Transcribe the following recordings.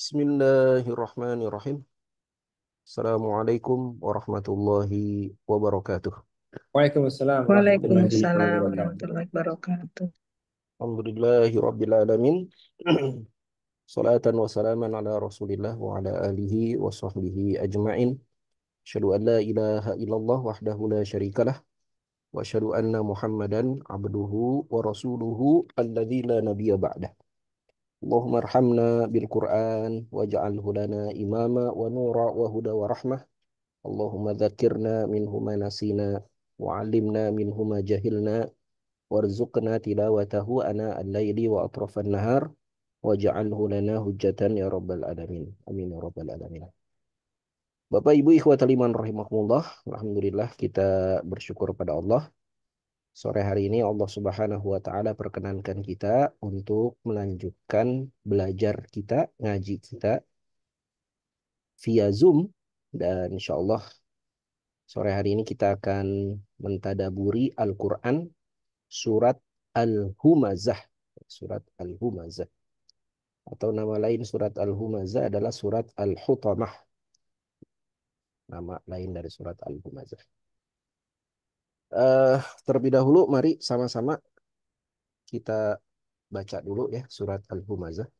Bismillahirrahmanirrahim. Assalamualaikum warahmatullahi wabarakatuh. Waalaikumsalam warahmatullahi Waalaikumsalam wabarakatuh. warahmatullahi wabarakatuh. Alhamdulillahi rabbil alamin. Salatan wa salaman ala Rasulillah wa ala alihi wa sahbihi ajma'in. Asyhadu an la ilaha illallah wahdahu la syarikalah wa asyhadu anna Muhammadan abduhu wa rasuluhu alladzi la nabiyya ba'dah. Allahumma arhamna bil Qur'an waj'alhu lana imama wa nura wa huda wa rahmah. Allahumma dzakirna minhu ma nasina wa 'allimna minhu ma jahilna warzuqna tilawatahu ana al-laili wa atrafan nahar waj'alhu lana hujjatan ya rabbal alamin. Amin ya rabbal alamin. Bapak Ibu ikhwatal iman rahimakumullah, alhamdulillah kita bersyukur pada Allah. Sore hari ini Allah Subhanahu wa taala perkenankan kita untuk melanjutkan belajar kita, ngaji kita via Zoom dan insyaallah sore hari ini kita akan mentadaburi Al-Quran surat Al-Humazah. Surat Al-Humazah. Atau nama lain surat Al-Humazah adalah surat Al-Hutamah. Nama lain dari surat Al-Humazah. Terlebih dahulu mari sama-sama kita baca dulu ya surat Al-Humazah.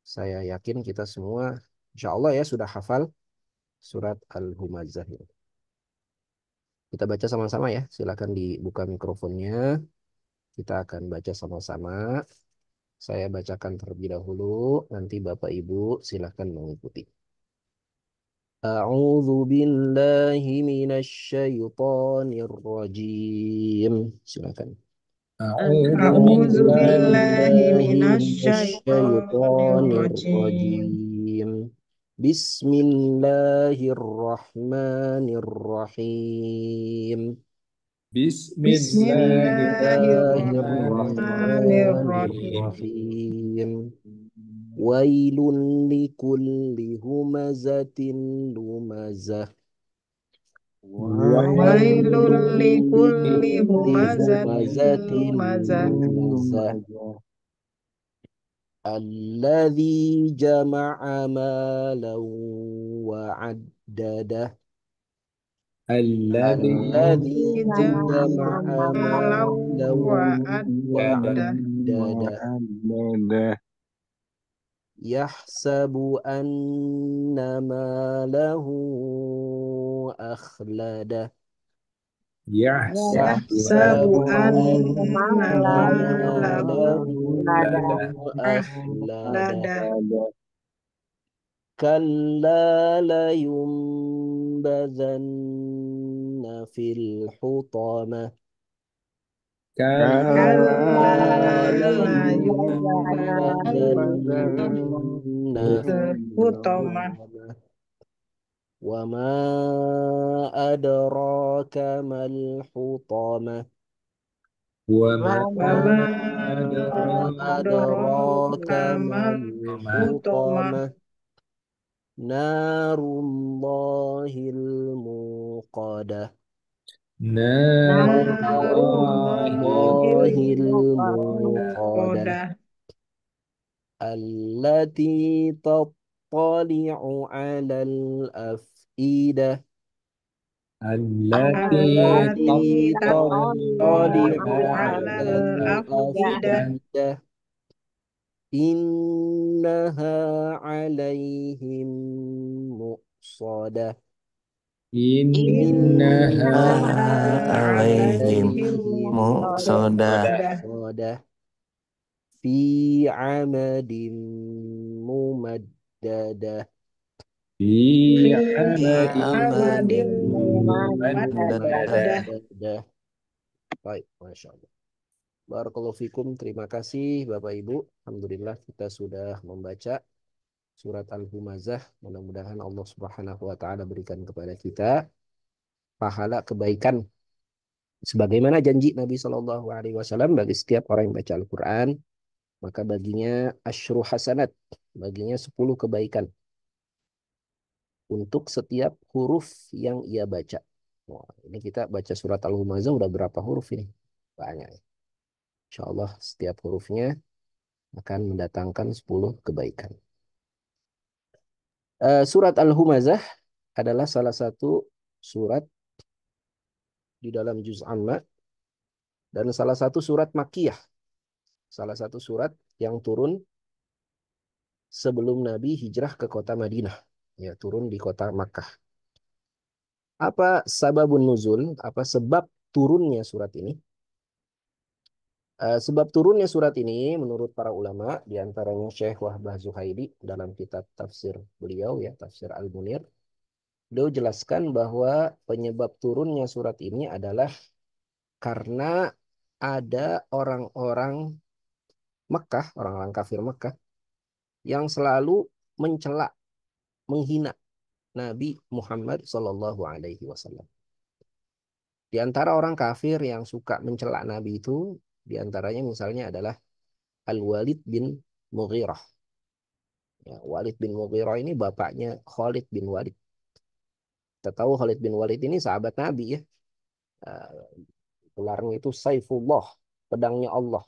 Saya yakin kita semua insya Allah ya sudah hafal surat Al-Humazah ini. Kita baca sama-sama ya. Silakan dibuka mikrofonnya. Kita akan baca sama-sama. Saya bacakan terlebih dahulu, nanti Bapak Ibu silakan mengikuti. A'udzu billahi minasyaitonir rajim. Silakan. A'udzu A'udzu billahi billahi minasyaitonir minasyaitonir rajim. rajim. Bismillahirrahmanirrahim. Bismillahirrahmanirrahim. Bismillahirrahmanirrahim. Wailun likulli humazatin lumazah. Wailul Wailun likulli likulli humazatin humazatin lumazah. lumazah. Alladzi jama'a malan wa'addadah. alladzi Alladzi Jama'a jama'a malan malan wa'addah. wa'addadah. Yahsabu anna malahu akhladah. yahsabu Yahsabu anna anna malahu malahu ladah akhladah. akhladah. Kalla layumbazanna fil hutamah. Kalla layumbazanna layumbazanna fil hutamah. hutamah. Wa ma adraka mal hutamah. wa ma Wa ma adraka adraka adraka mal mal hutamah. hutamah. Narullahil muqadah. narullahi Narullahil Narullahil muqadah. muqadah. Allati tattali'u 'alal af'idah. allati Allati Allati tattali'u tattali'u tattali'u 'ala 'alal 'alal afidah. afidah. Innaha 'alaihim muqsadah. innaha Innaha alaihim alaihim muqsadah muqsadah. muqsadah fi 'amadin mumaddadah. fi Fi fi amadin amadin amadin mumaddadah. mumaddadah. Mumaddadah. Baik, Masya Allah. Barakallahu fikum. Terima kasih Bapak Ibu. Alhamdulillah kita sudah membaca surat Al-Humazah. Mudah-mudahan Allah Subhanahu wa taala berikan kepada kita pahala kebaikan sebagaimana janji Nabi Shallallahu alaihi wasallam bagi setiap orang yang baca Al-Qur'an, maka baginya asyru hasanat, baginya 10 kebaikan untuk setiap huruf yang ia baca. Wah, ini kita baca surat Al-Humazah udah berapa huruf ini? Banyak. Insya Allah setiap hurufnya akan mendatangkan 10 kebaikan. Surat Al-Humazah adalah salah satu surat di dalam juz amma dan salah satu surat Makkiyah, salah satu surat yang turun sebelum Nabi hijrah ke kota Madinah, ya turun di kota Makkah. Apa sababun nuzul? Apa sebab turunnya surat ini? Sebab turunnya surat ini menurut para ulama, diantaranya Syekh Wahbah Zuhairi dalam kitab tafsir beliau ya tafsir Al-Munir, beliau jelaskan bahwa penyebab turunnya surat ini adalah karena ada orang-orang Mekah, orang-orang kafir Mekah yang selalu mencela, menghina Nabi Muhammad Shallallahu Alaihi Wasallam. Di antara orang kafir yang suka mencela Nabi itu, di antaranya misalnya adalah Al-Walid bin Mughirah. Ya, Walid bin Mughirah ini bapaknya Khalid bin Walid. Kita tahu Khalid bin Walid ini sahabat Nabi ya. Gelarnya itu Saifullah, pedangnya Allah.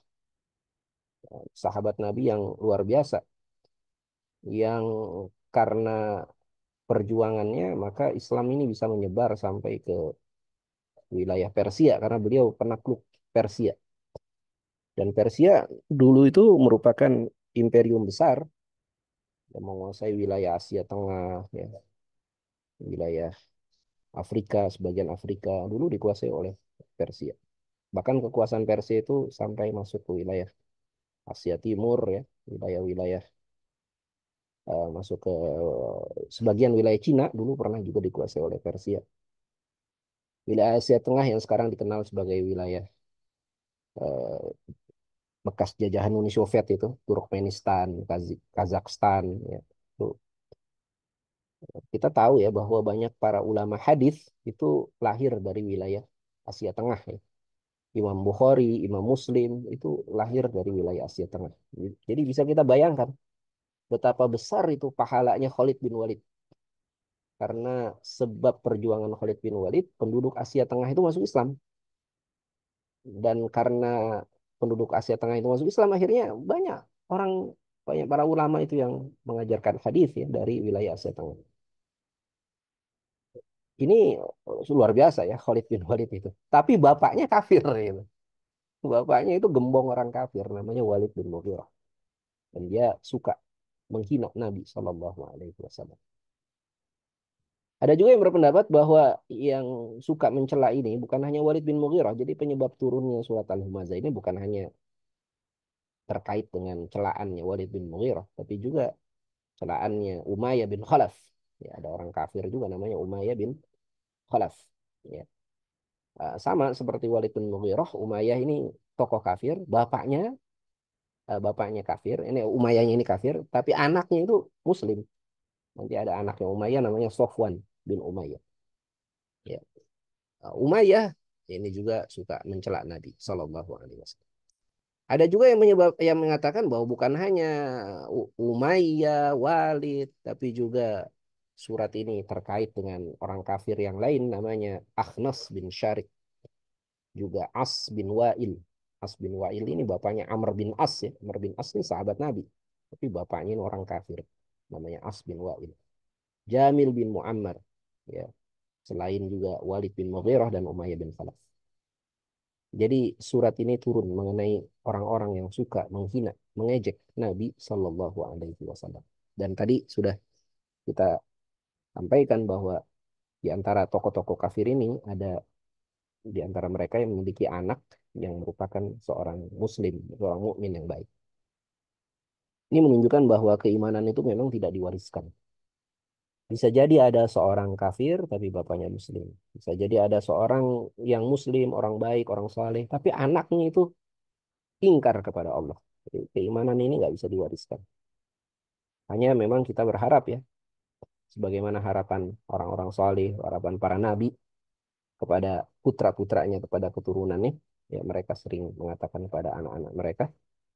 Sahabat Nabi yang luar biasa. Yang karena perjuangannya maka Islam ini bisa menyebar sampai ke wilayah Persia karena beliau penakluk Persia. Dan Persia dulu itu merupakan imperium besar yang menguasai wilayah Asia Tengah, ya, wilayah Afrika, sebagian Afrika dulu dikuasai oleh Persia. Bahkan kekuasaan Persia itu sampai masuk ke wilayah Asia Timur, ya, wilayah-wilayah masuk ke sebagian wilayah Cina dulu pernah juga dikuasai oleh Persia. Wilayah Asia Tengah yang sekarang dikenal sebagai wilayah eh, bekas jajahan Uni Soviet itu, Turkmenistan, Kazakhstan, ya. Tuh. Kita tahu ya bahwa banyak para ulama hadis itu lahir dari wilayah Asia Tengah ya. Imam Bukhari, Imam Muslim itu lahir dari wilayah Asia Tengah. Jadi bisa kita bayangkan betapa besar itu pahalanya Khalid bin Walid. Karena sebab perjuangan Khalid bin Walid, penduduk Asia Tengah itu masuk Islam. Dan karena penduduk Asia Tengah itu masuk Islam, akhirnya banyak orang, banyak para ulama itu yang mengajarkan hadis ya dari wilayah Asia Tengah. Ini luar biasa ya Khalid bin Walid itu. Tapi bapaknya kafir gitu. Bapaknya itu gembong orang kafir namanya Walid bin Mughirah. Dan dia suka menghina Nabi Shallallahu Alaihi Wasallam. Ada juga yang berpendapat bahwa yang suka mencela ini bukan hanya Walid bin Mughirah. Jadi penyebab turunnya surat Al-Humazah ini bukan hanya terkait dengan celaannya Walid bin Mughirah, tapi juga celaannya Umayyah bin Khalaf. Ya, ada orang kafir juga namanya Umayyah bin Khalaf. Ya. Sama seperti Walid bin Mughirah, Umayyah ini tokoh kafir, bapaknya kafir, ini Umayyahnya ini kafir, tapi anaknya itu Muslim. Nanti ada anaknya Umayyah namanya Sofwan bin Umayyah. Ya. Umayyah ini juga suka mencela Nabi Shallallahu Alaihi Wasallam. Ada juga yang mengatakan bahwa bukan hanya Umayyah, Walid, tapi juga surat ini terkait dengan orang kafir yang lain namanya Akhnas bin Syarik, juga As bin Wa'il. As bin Wa'il ini bapaknya Amr bin As ya. Amr bin As ini sahabat Nabi, tapi bapaknya ini orang kafir namanya As bin Wa'il. Jamil bin Muammar ya. Selain juga Walid bin Mughirah dan Umayyah bin Khalaf. Jadi surat ini turun mengenai orang-orang yang suka menghina, mengejek Nabi Shallallahu Alaihi Wasallam. Dan tadi sudah kita sampaikan bahwa di antara tokoh-tokoh kafir ini ada di antara mereka yang memiliki anak yang merupakan seorang Muslim, seorang mukmin yang baik. Ini menunjukkan bahwa keimanan itu memang tidak diwariskan. Bisa jadi ada seorang kafir tapi bapaknya Muslim. Bisa jadi ada seorang yang Muslim, orang baik, orang saleh, tapi anaknya itu ingkar kepada Allah. Jadi, keimanan ini nggak bisa diwariskan. Hanya memang kita berharap ya, sebagaimana harapan orang-orang saleh, harapan para nabi kepada putra-putranya, kepada keturunannya, ya mereka sering mengatakan kepada anak-anak mereka,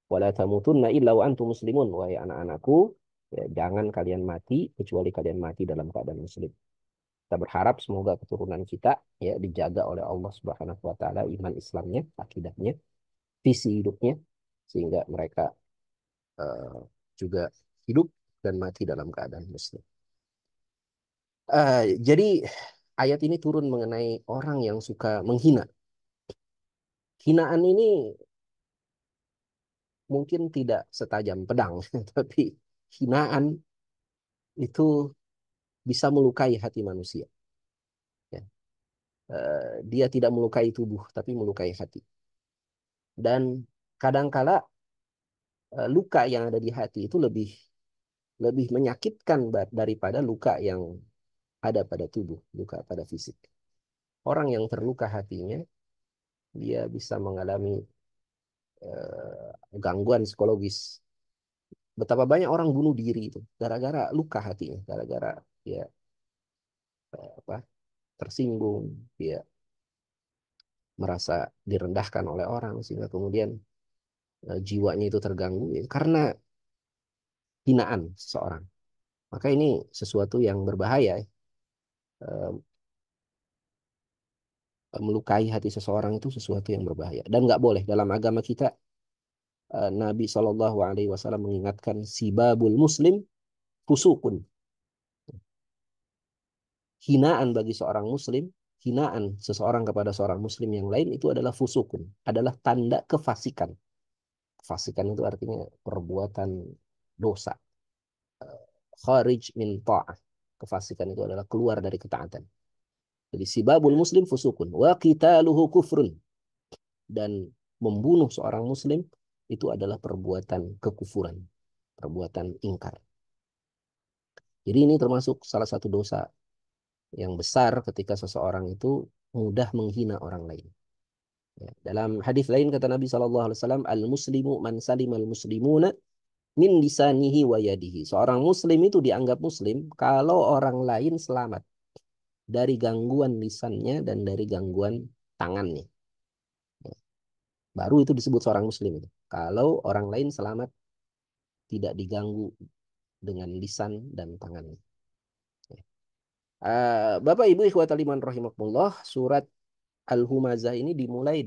wala tamutunna illa wa antum muslimun, wahai anak-anakku, ya, jangan kalian mati kecuali kalian mati dalam keadaan muslim. Kita berharap semoga keturunan kita ya dijaga oleh Allah Subhanahu wa taala iman Islamnya, akidahnya, visi hidupnya sehingga mereka eh, juga hidup dan mati dalam keadaan muslim. Jadi ayat ini turun mengenai orang yang suka menghina. Hinaan ini mungkin tidak setajam pedang, tapi hinaan itu bisa melukai hati manusia. Ya. Dia tidak melukai tubuh, tapi melukai hati. Dan kadangkala luka yang ada di hati itu lebih lebih menyakitkan daripada luka yang ada pada tubuh, luka pada fisik. Orang yang terluka hatinya, dia bisa mengalami gangguan psikologis. Betapa banyak orang bunuh diri itu gara-gara luka hatinya, gara-gara dia apa tersinggung, dia merasa direndahkan oleh orang sehingga kemudian jiwanya itu terganggu ya, karena hinaan seseorang. Maka ini sesuatu yang berbahaya, ya. Eh, Melukai hati seseorang itu sesuatu yang berbahaya dan nggak boleh dalam agama kita. Nabi Shallallahu Alaihi Wasallam mengingatkan sibabul muslim fusukun, hinaan bagi seorang muslim, hinaan seseorang kepada seorang muslim yang lain itu adalah fusukun, adalah tanda kefasikan. Kefasikan itu artinya perbuatan dosa, kharij min ta'ah. Kefasikan itu adalah keluar dari ketaatan. Jadi sibabul muslim fusukun wa qitaluhu kufrun, dan membunuh seorang muslim itu adalah perbuatan kekufuran, perbuatan ingkar. Jadi ini termasuk salah satu dosa yang besar ketika seseorang itu mudah menghina orang lain. Ya, dalam hadis lain kata Nabi SAW, al-muslimu man salimal muslimuna min lisanihi wa yadihi. Seorang muslim itu dianggap muslim kalau orang lain selamat dari gangguan lisannya dan dari gangguan tangannya. Ya, baru itu disebut seorang muslim itu. Kalau orang lain selamat, tidak diganggu dengan lisan dan tangannya. Ya. Bapak Ibu ikhwatal iman rahimakumullah, surat Al-Humazah ini dimulai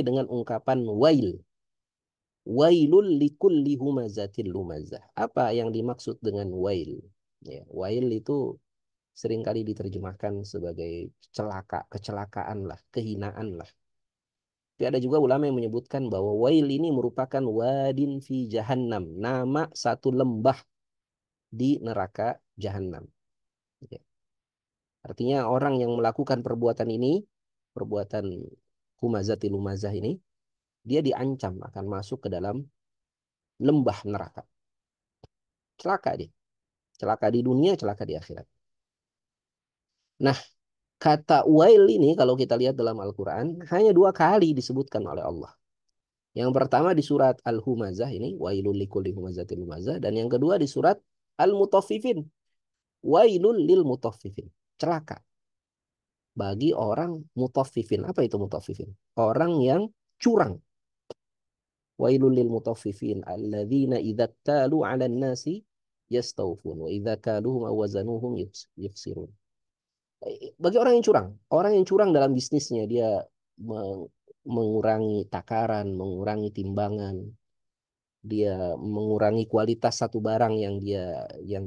dengan ungkapan wail. Wailul likulli humazatil lumazah. Apa yang dimaksud dengan wail? Ya, wail itu seringkali diterjemahkan sebagai celaka, kecelakaan lah, kehinaan lah. Tapi ada juga ulama yang menyebutkan bahwa wail ini merupakan wadin fi jahannam, nama satu lembah di neraka jahannam. Ya. Artinya orang yang melakukan perbuatan ini, perbuatan humazatil lumazah ini, dia diancam akan masuk ke dalam lembah neraka. Celaka dia. Celaka di dunia, celaka di akhirat. Nah, kata wail ini kalau kita lihat dalam Al-Quran, hanya 2 kali disebutkan oleh Allah. Yang pertama di surat Al-Humazah ini, wailul likulli humazatil lumazah. Dan yang kedua di surat Al-Mutaffifin, wailul lil mutaffifin. Celaka bagi orang mutaffifin. Apa itu mutaffifin? Orang yang curang. Wailul lil mutaffifin alladzina idza talu 'alan nasi yastawfun wa idza kaluhum aw wazanuhum yukhsirun. Bagi orang yang curang dalam bisnisnya, dia mengurangi takaran, mengurangi timbangan, dia mengurangi kualitas satu barang yang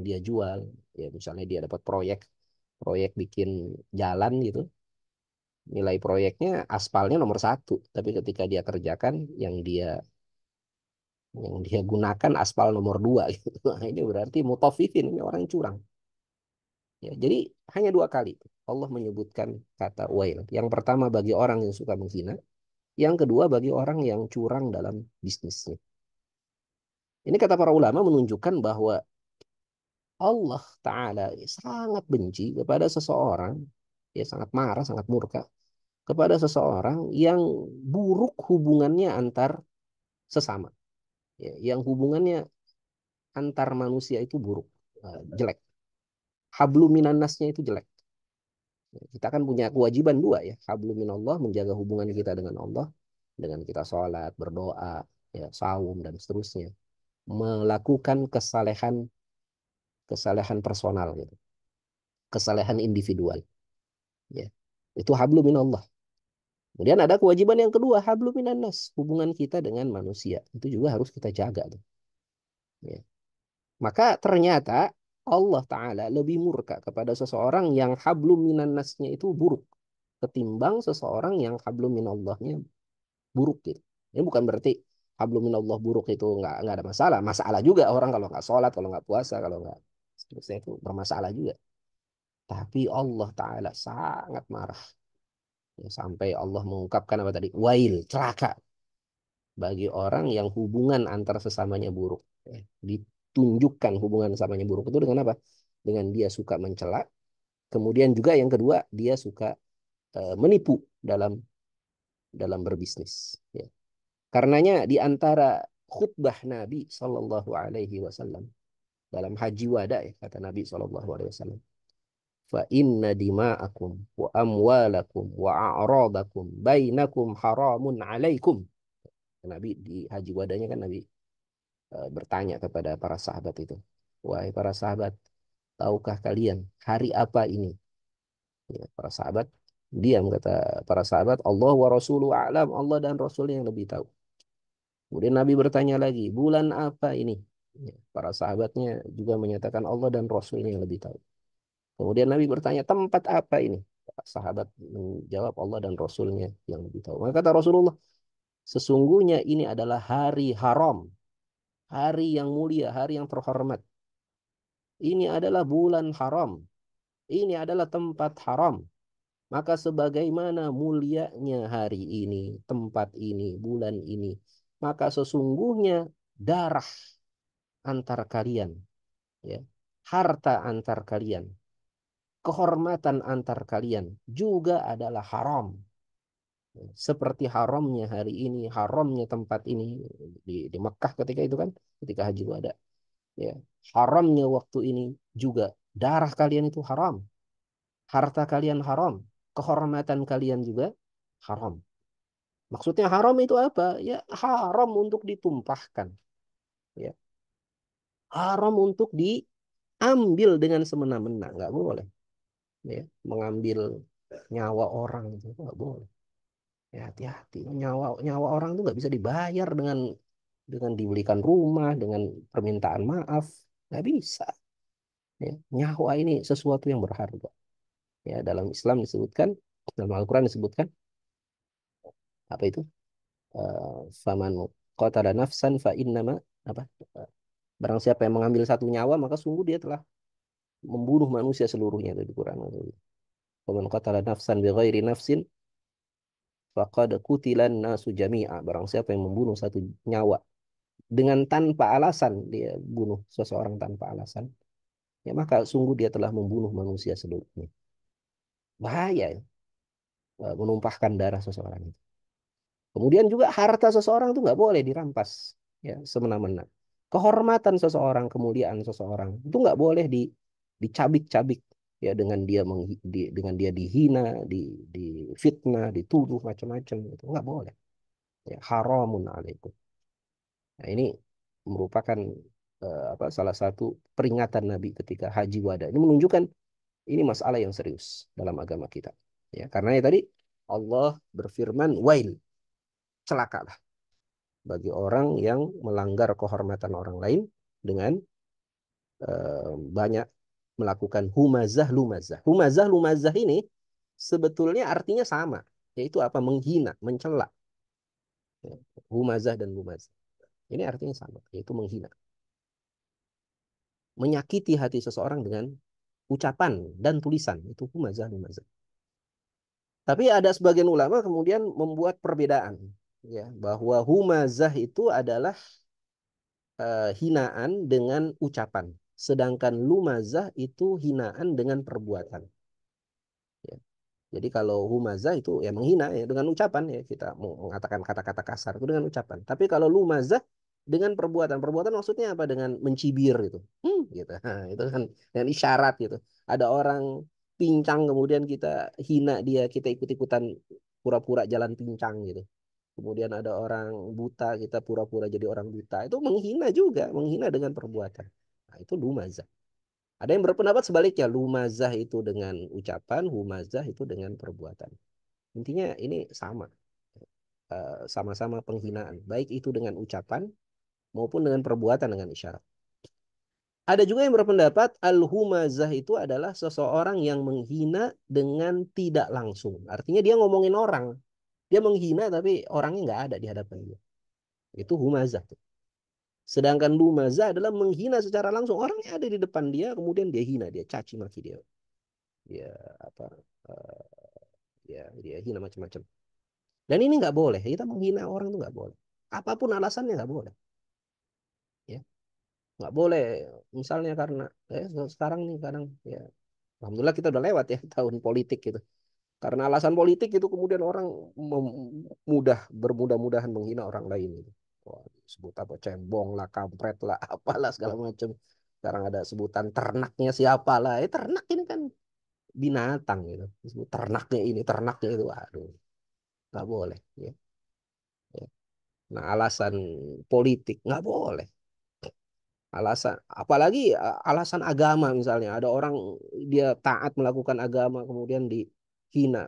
dia jual. Ya, misalnya dia dapat proyek proyek bikin jalan gitu, nilai proyeknya aspalnya nomor 1, tapi ketika dia kerjakan yang dia gunakan aspal nomor 2 gitu. Nah, ini berarti mutafifin, ini orang curang. Ya, jadi hanya 2 kali Allah menyebutkan kata wail. Yang pertama bagi orang yang suka menghina, yang kedua bagi orang yang curang dalam bisnisnya. Ini kata para ulama menunjukkan bahwa Allah Ta'ala sangat benci kepada seseorang, ya sangat marah, sangat murka kepada seseorang yang buruk hubungannya antar sesama. Ya, yang hubungannya antar manusia itu buruk, jelek. Hablum minannasnya itu jelek. Kita kan punya kewajiban 2 ya. Hablum minallah, menjaga hubungan kita dengan Allah, dengan kita sholat, berdoa, ya, saum, dan seterusnya. Melakukan kesalehan, kesalehan personal gitu. Kesalehan individual. Ya. Itu hablum minallah. Kemudian ada kewajiban yang kedua, hablum minannas. Hubungan kita dengan manusia. Itu juga harus kita jaga tuh. Ya. Maka ternyata Allah Ta'ala lebih murka kepada seseorang yang hablum minan nasnya itu buruk ketimbang seseorang yang hablum minallahnya buruk gitu. Ini bukan berarti hablum minallah buruk itu nggak ada masalah. Masalah juga orang kalau nggak sholat, kalau nggak puasa, kalau nggak seterusnya itu bermasalah juga. Tapi Allah Ta'ala sangat marah. Ya, sampai Allah mengungkapkan apa tadi? Wail, celaka bagi orang yang hubungan antar sesamanya buruk. Ya, ditunjukkan hubungan sesamanya buruk itu dengan apa? Dengan dia suka mencela. Kemudian juga yang kedua, dia suka menipu dalam berbisnis. Ya. Karenanya di antara khutbah Nabi Shallallahu Alaihi Wasallam dalam haji wada ya, kata Nabi Shallallahu Alaihi Wasallam, fa inna dima'akum wa amwalakum wa a'radakum bainakum haramun alaikum. Nabi di haji wadanya kan Nabi bertanya kepada para sahabat itu, wahai para sahabat, tahukah kalian hari apa ini? Ya, para sahabat diam, kata para sahabat, Allah wa rasuluhu a'lam, Allah dan Rasulnya yang lebih tahu. Kemudian Nabi bertanya lagi, bulan apa ini? Ya, para sahabatnya juga menyatakan Allah dan Rasulnya yang lebih tahu. Kemudian Nabi bertanya, tempat apa ini? Para sahabat menjawab, Allah dan Rasulnya yang lebih tahu. Maka kata Rasulullah, sesungguhnya ini adalah hari haram, hari yang mulia, hari yang terhormat. Ini adalah bulan haram. Ini adalah tempat haram. Maka sebagaimana mulianya hari ini, tempat ini, bulan ini, maka sesungguhnya darah antar kalian, ya, harta antar kalian, kehormatan antar kalian juga adalah haram. Seperti haramnya hari ini, haramnya tempat ini di Mekah ketika itu kan, ketika Haji Wada. Ya, haramnya waktu ini juga darah kalian itu haram, harta kalian haram, kehormatan kalian juga haram. Maksudnya haram itu apa? Ya haram untuk ditumpahkan. Ya, haram untuk diambil dengan semena-mena, nggak boleh. Ya, mengambil nyawa orang itu nggak boleh. Ya, hati-hati. Nyawa nyawa orang itu nggak bisa dibayar dengan dibelikan rumah, dengan permintaan maaf, nggak bisa. Ya, nyawa ini sesuatu yang berharga. Ya, dalam Islam disebutkan, dalam Al-Quran disebutkan apa itu? Faman qatala nafsan fa innama apa? Barang siapa yang mengambil satu nyawa, maka sungguh dia telah membunuh manusia seluruhnya, itu di Quran. Faman qatala nafsan bighairi nafsin faqad qutilan nasu jami'a. Barang siapa yang membunuh satu nyawa dengan tanpa alasan, dia bunuh seseorang tanpa alasan, ya maka sungguh dia telah membunuh manusia seluruhnya. Bahaya ya, menumpahkan darah seseorang itu. Kemudian juga harta seseorang itu nggak boleh dirampas ya semena-mena. Kehormatan seseorang, kemuliaan seseorang itu nggak boleh dicabik-cabik ya dengan dia dihina, difitnah, dituduh macam-macam, itu nggak boleh. Ya, haramun alaikum. Nah, ini merupakan salah satu peringatan Nabi ketika Haji Wada. Ini menunjukkan ini masalah yang serius dalam agama kita. Ya, karena tadi Allah berfirman, wail, celakalah bagi orang yang melanggar kehormatan orang lain dengan banyak melakukan humazah lumazah. Humazah lumazah ini sebetulnya artinya sama, yaitu apa? Menghina, mencela. Ya, humazah dan lumazah. Ini artinya sama, yaitu menghina. Menyakiti hati seseorang dengan ucapan dan tulisan, itu humazah lumazah. Tapi ada sebagian ulama kemudian membuat perbedaan, ya, bahwa humazah itu adalah hinaan dengan ucapan, sedangkan lumazah itu hinaan dengan perbuatan. Ya. Jadi kalau humazah itu ya menghina ya dengan ucapan, ya kita mengatakan kata-kata kasar itu dengan ucapan. Tapi kalau lumazah dengan perbuatan, perbuatan maksudnya apa? Dengan mencibir gitu, gitu. Nah, itu kan dengan isyarat gitu. Ada orang pincang kemudian kita hina dia, kita ikut-ikutan pura-pura jalan pincang gitu. Kemudian ada orang buta, kita pura-pura jadi orang buta. Itu menghina juga, menghina dengan perbuatan. Nah, itu lumazah. Ada yang berpendapat sebaliknya, lumazah itu dengan ucapan, humazah itu dengan perbuatan. Intinya ini sama, sama-sama penghinaan, baik itu dengan ucapan maupun dengan perbuatan dengan isyarat. Ada juga yang berpendapat al-humazah itu adalah seseorang yang menghina dengan tidak langsung. Artinya dia ngomongin orang. Dia menghina tapi orangnya nggak ada di hadapan dia. Itu humazah. Sedangkan lumazah adalah menghina secara langsung. Orangnya ada di depan dia, kemudian dia hina, dia caci maki dia. Dia apa? eh, dia hina macam-macam. Dan ini nggak boleh. Kita menghina orang itu nggak boleh. Apapun alasannya nggak boleh. Ya, nggak boleh. Misalnya karena sekarang nih kadang ya, alhamdulillah kita udah lewat ya tahun politik gitu. Karena alasan politik itu kemudian orang bermudah-mudahan menghina orang lain gitu. Wah, sebut apa cembong lah, kampret lah, apalah segala macam. Sekarang ada sebutan ternaknya siapa lah. Ternak ini kan binatang gitu. Disebut ternaknya ini, ternaknya itu. Aduh, nggak boleh. Ya. Ya. Nah, alasan politik nggak boleh. Alasan, apalagi alasan agama misalnya. Ada orang dia taat melakukan agama kemudian dihina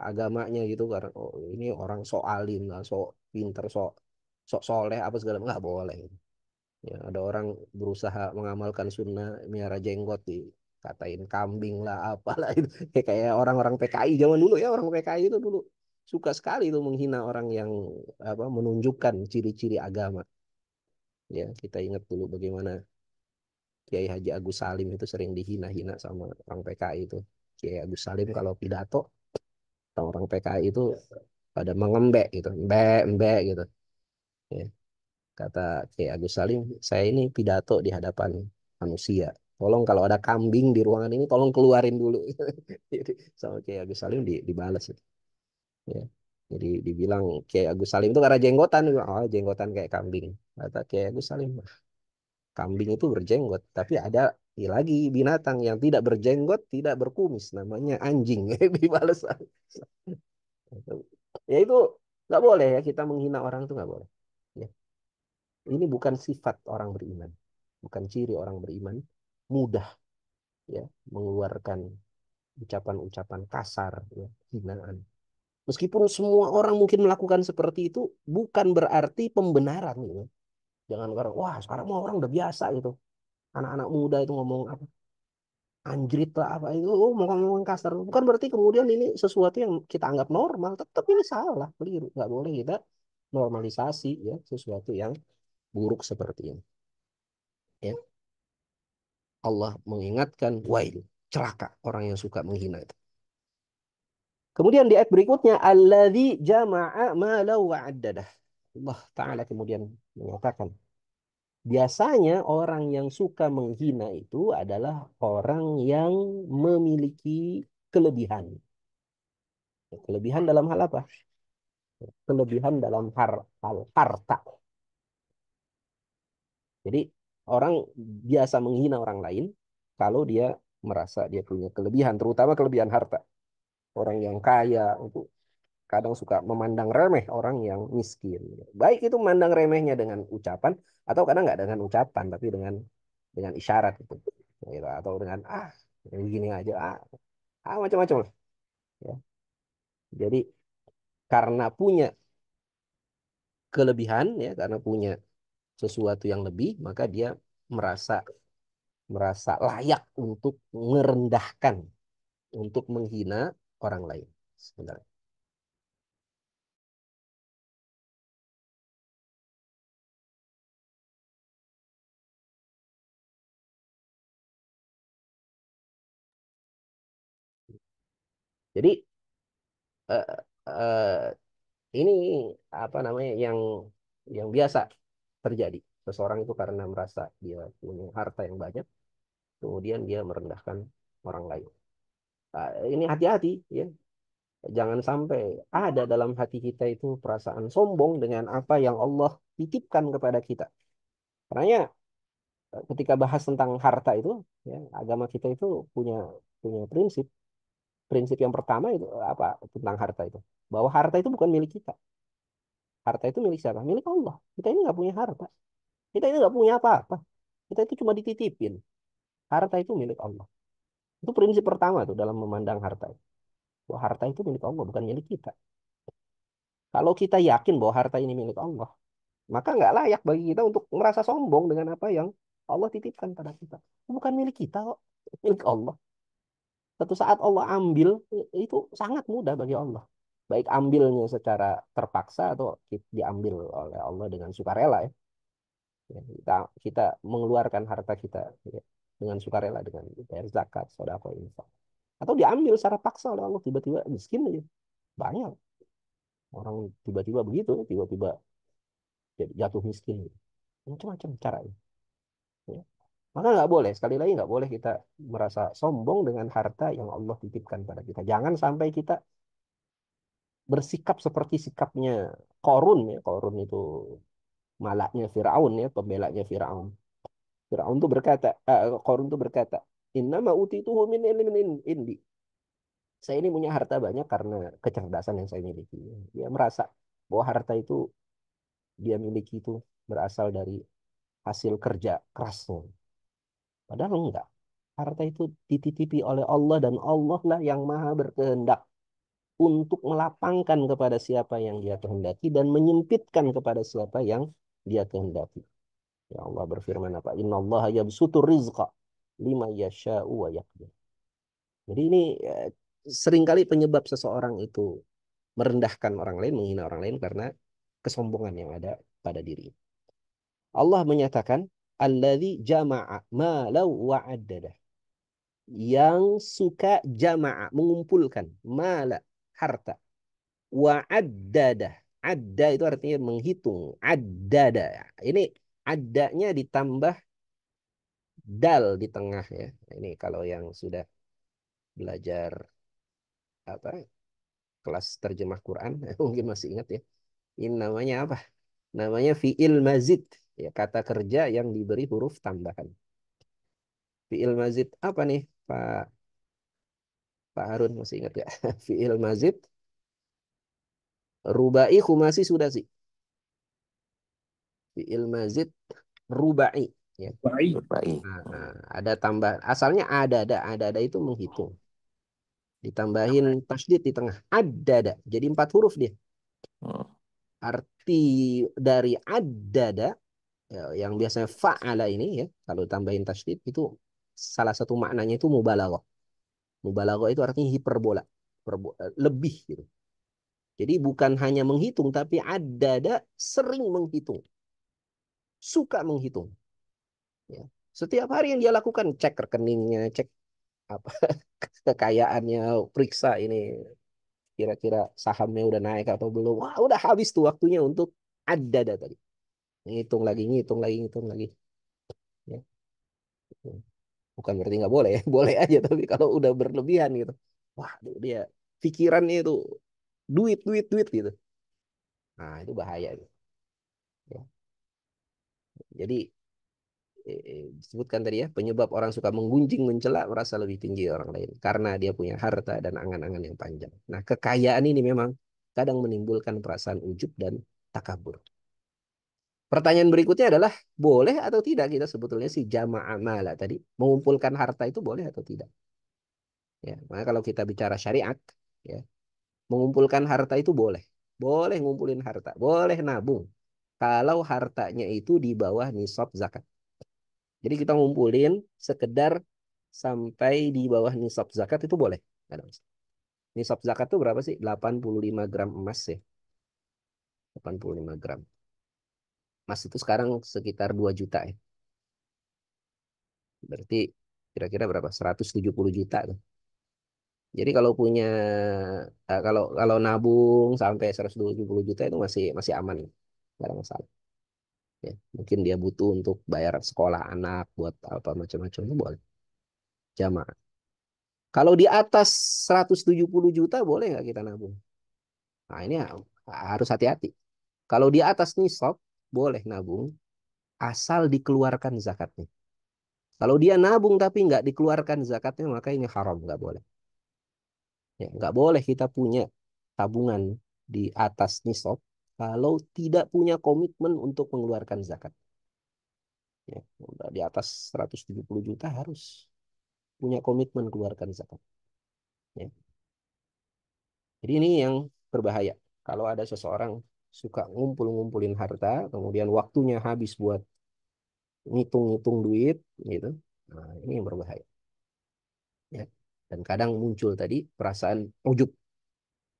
agamanya gitu karena oh, ini orang sok alim lah, sok pinter, sok sok soleh apa segala nggak boleh. Ya, ada orang berusaha mengamalkan sunnah miara jenggot dikatain kambing lah apalah itu. Kayak orang-orang PKI zaman dulu ya, orang PKI itu dulu suka sekali itu menghina orang yang apa menunjukkan ciri-ciri agama. Ya, kita ingat dulu bagaimana Kiai Haji Agus Salim itu sering dihina-hina sama orang PKI itu. Kiai Agus Salim kalau pidato, orang PKI itu pada mengembek gitu, mbek gitu. Ya, kata Kiai Agus Salim, saya ini pidato di hadapan manusia. Tolong kalau ada kambing di ruangan ini, tolong keluarin dulu. Jadi sama Kiai Agus Salim dibalas. Ya. Jadi dibilang Kiai Agus Salim itu karena jenggotan, oh jenggotan kayak kambing. Kata Kiai Agus Salim, kambing itu berjenggot, tapi ada lagi binatang yang tidak berjenggot, tidak berkumis, namanya anjing. Dibalas. Ya itu nggak boleh ya kita menghina orang itu nggak boleh. Ya. Ini bukan sifat orang beriman, bukan ciri orang beriman. Mudah ya mengeluarkan ucapan-ucapan kasar, ya, hinaan. Meskipun semua orang mungkin melakukan seperti itu, bukan berarti pembenaran. Gitu. Jangan karena wah sekarang mah orang udah biasa gitu. Anak-anak muda itu ngomong apa? Anjrit lah apa itu oh, mau ngomong kasar bukan berarti kemudian ini sesuatu yang kita anggap normal tetap ini salah keliru nggak boleh kita normalisasi ya sesuatu yang buruk seperti ini ya Allah mengingatkan wail celaka orang yang suka menghina itu kemudian di ayat berikutnya alladzi jama'a malau wa'addadah Allah taala kemudian menyatakan biasanya orang yang suka menghina itu adalah orang yang memiliki kelebihan. Kelebihan dalam hal apa? Kelebihan dalam hal harta. Jadi orang biasa menghina orang lain kalau dia merasa dia punya kelebihan, terutama kelebihan harta. Orang yang kaya itu kadang suka memandang remeh orang yang miskin. Baik itu memandang remehnya dengan ucapan atau kadang nggak dengan ucapan tapi dengan isyarat itu. Gitu. Atau dengan gini aja macam-macam lah. Ya. Jadi karena punya kelebihan ya karena punya sesuatu yang lebih, maka dia merasa merasa layak untuk merendahkan, untuk menghina orang lain. Sebentar. Jadi eh, eh, ini apa namanya yang biasa terjadi. Seseorang itu karena merasa dia punya harta yang banyak, kemudian dia merendahkan orang lain. Ini hati-hati ya. Jangan sampai ada dalam hati kita itu perasaan sombong dengan apa yang Allah titipkan kepada kita. Karena ketika bahas tentang harta itu, ya, agama kita itu punya punya prinsip. Prinsip yang pertama itu apa tentang harta itu? Bahwa harta itu bukan milik kita. Harta itu milik siapa? Milik Allah. Kita ini nggak punya harta. Kita ini nggak punya apa-apa. Kita itu cuma dititipin. Harta itu milik Allah. Itu prinsip pertama tuh dalam memandang harta. Bahwa harta itu milik Allah, bukan milik kita. Kalau kita yakin bahwa harta ini milik Allah, maka nggak layak bagi kita untuk merasa sombong dengan apa yang Allah titipkan pada kita. Bukan milik kita kok, milik Allah. Satu saat Allah ambil, itu sangat mudah bagi Allah. Baik ambilnya secara terpaksa atau diambil oleh Allah dengan sukarela ya. Ya, kita mengeluarkan harta kita ya, dengan sukarela, dengan bayar zakat, sedekah, infak. Atau diambil secara paksa oleh Allah, tiba-tiba miskin aja. Banyak orang tiba-tiba begitu, tiba-tiba jadi jatuh miskin. Macam-macam caranya. Ya. Maka nggak boleh, sekali lagi nggak boleh kita merasa sombong dengan harta yang Allah titipkan pada kita. Jangan sampai kita bersikap seperti sikapnya Korun ya. Korun itu malaknya Firaun ya, pembelanya Firaun. Firaun tuh berkata, Korun tuh berkata, Innama utituhu min ilmin indi. Saya ini punya harta banyak karena kecerdasan yang saya miliki. Dia merasa bahwa harta itu dia miliki itu berasal dari hasil kerja kerasnya. Padahal enggak. Harta itu dititipi oleh Allah dan Allah lah yang maha berkehendak untuk melapangkan kepada siapa yang dia kehendaki dan menyempitkan kepada siapa yang dia kehendaki. Ya Allah berfirman apa? Innallaha yabsutur rizqa lima yasha'u wa yaqdir. Jadi ini seringkali penyebab seseorang itu merendahkan orang lain, menghina orang lain karena kesombongan yang ada pada diri. Allah menyatakan, alladzi jama'a malau wa'addada. Yang suka jama'a, mengumpulkan, mala, harta. Wa'addada. Adda itu artinya menghitung. Addada. Ini addanya ditambah dal di tengah ya. Ini kalau yang sudah belajar apa kelas terjemah Quran mungkin masih ingat ya. Ini namanya apa? Namanya fi'il mazid. Ya, kata kerja yang diberi huruf tambahan. Fi'il mazid apa nih Pak Harun masih ingat gak? Fi'il mazid. Rubai khumasi sudah sih. Fi'il mazid rubai. Ya. Baik. Baik. Ada tambah. Asalnya ada itu menghitung. Ditambahin tasdid di tengah. Ada. Jadi 4 huruf dia. Hmm. Arti dari ada ya, yang biasanya fa'ala ini ya. Kalau tambahin tasdid itu salah satu maknanya itu mubalaghah. Mubalaghah itu artinya hiperbola. Lebih gitu. Jadi bukan hanya menghitung, tapi ada sering menghitung. Suka menghitung. Ya. Setiap hari yang dia lakukan, cek rekeningnya, cek apa kekayaannya, periksa ini kira-kira sahamnya udah naik atau belum. Wah, udah habis tuh waktunya untuk ada tadi. Ngitung lagi, ngitung lagi, ngitung lagi. Ya. Bukan berarti nggak boleh, boleh aja. Tapi kalau udah berlebihan gitu, wah dia pikirannya itu duit, duit, duit gitu. Nah, itu bahaya. Gitu. Ya. Jadi disebutkan tadi ya, penyebab orang suka menggunjing, mencela, merasa lebih tinggi orang lain. Karena dia punya harta dan angan-angan yang panjang. Nah, kekayaan ini memang kadang menimbulkan perasaan ujub dan takabur. Pertanyaan berikutnya adalah, boleh atau tidak kita sebetulnya si jama'ah mala tadi, mengumpulkan harta itu boleh atau tidak? Ya, maka kalau kita bicara syariat, ya, mengumpulkan harta itu boleh. Boleh ngumpulin harta, boleh nabung. Kalau hartanya itu di bawah nisab zakat. Jadi kita ngumpulin sekedar sampai di bawah nisab zakat itu boleh. Nisab zakat itu berapa sih? 85 gram emas ya. 85 gram. Emas itu sekarang sekitar 2 juta ya. Berarti kira-kira berapa? 170 juta tuh. Jadi kalau punya kalau kalau nabung sampai 170 juta itu masih masih aman. Nggak ada masalah. Ya, mungkin dia butuh untuk bayar sekolah anak buat apa macam-macam itu boleh. Jamaah. Kalau di atas 170 juta boleh nggak kita nabung? Nah, ini harus hati-hati. Kalau di atas nisab, boleh nabung, asal dikeluarkan zakatnya. Kalau dia nabung tapi nggak dikeluarkan zakatnya, maka ini haram, nggak boleh. Ya, nggak boleh kita punya tabungan di atas nisab kalau tidak punya komitmen untuk mengeluarkan zakat. Ya, udah di atas 170 juta harus punya komitmen keluarkan zakat. Ya. Jadi ini yang berbahaya. Kalau ada seseorang suka ngumpul-ngumpulin harta, kemudian waktunya habis buat ngitung-ngitung duit, gitu. Nah, ini yang berbahaya. Ya. Dan kadang muncul tadi perasaan ujub.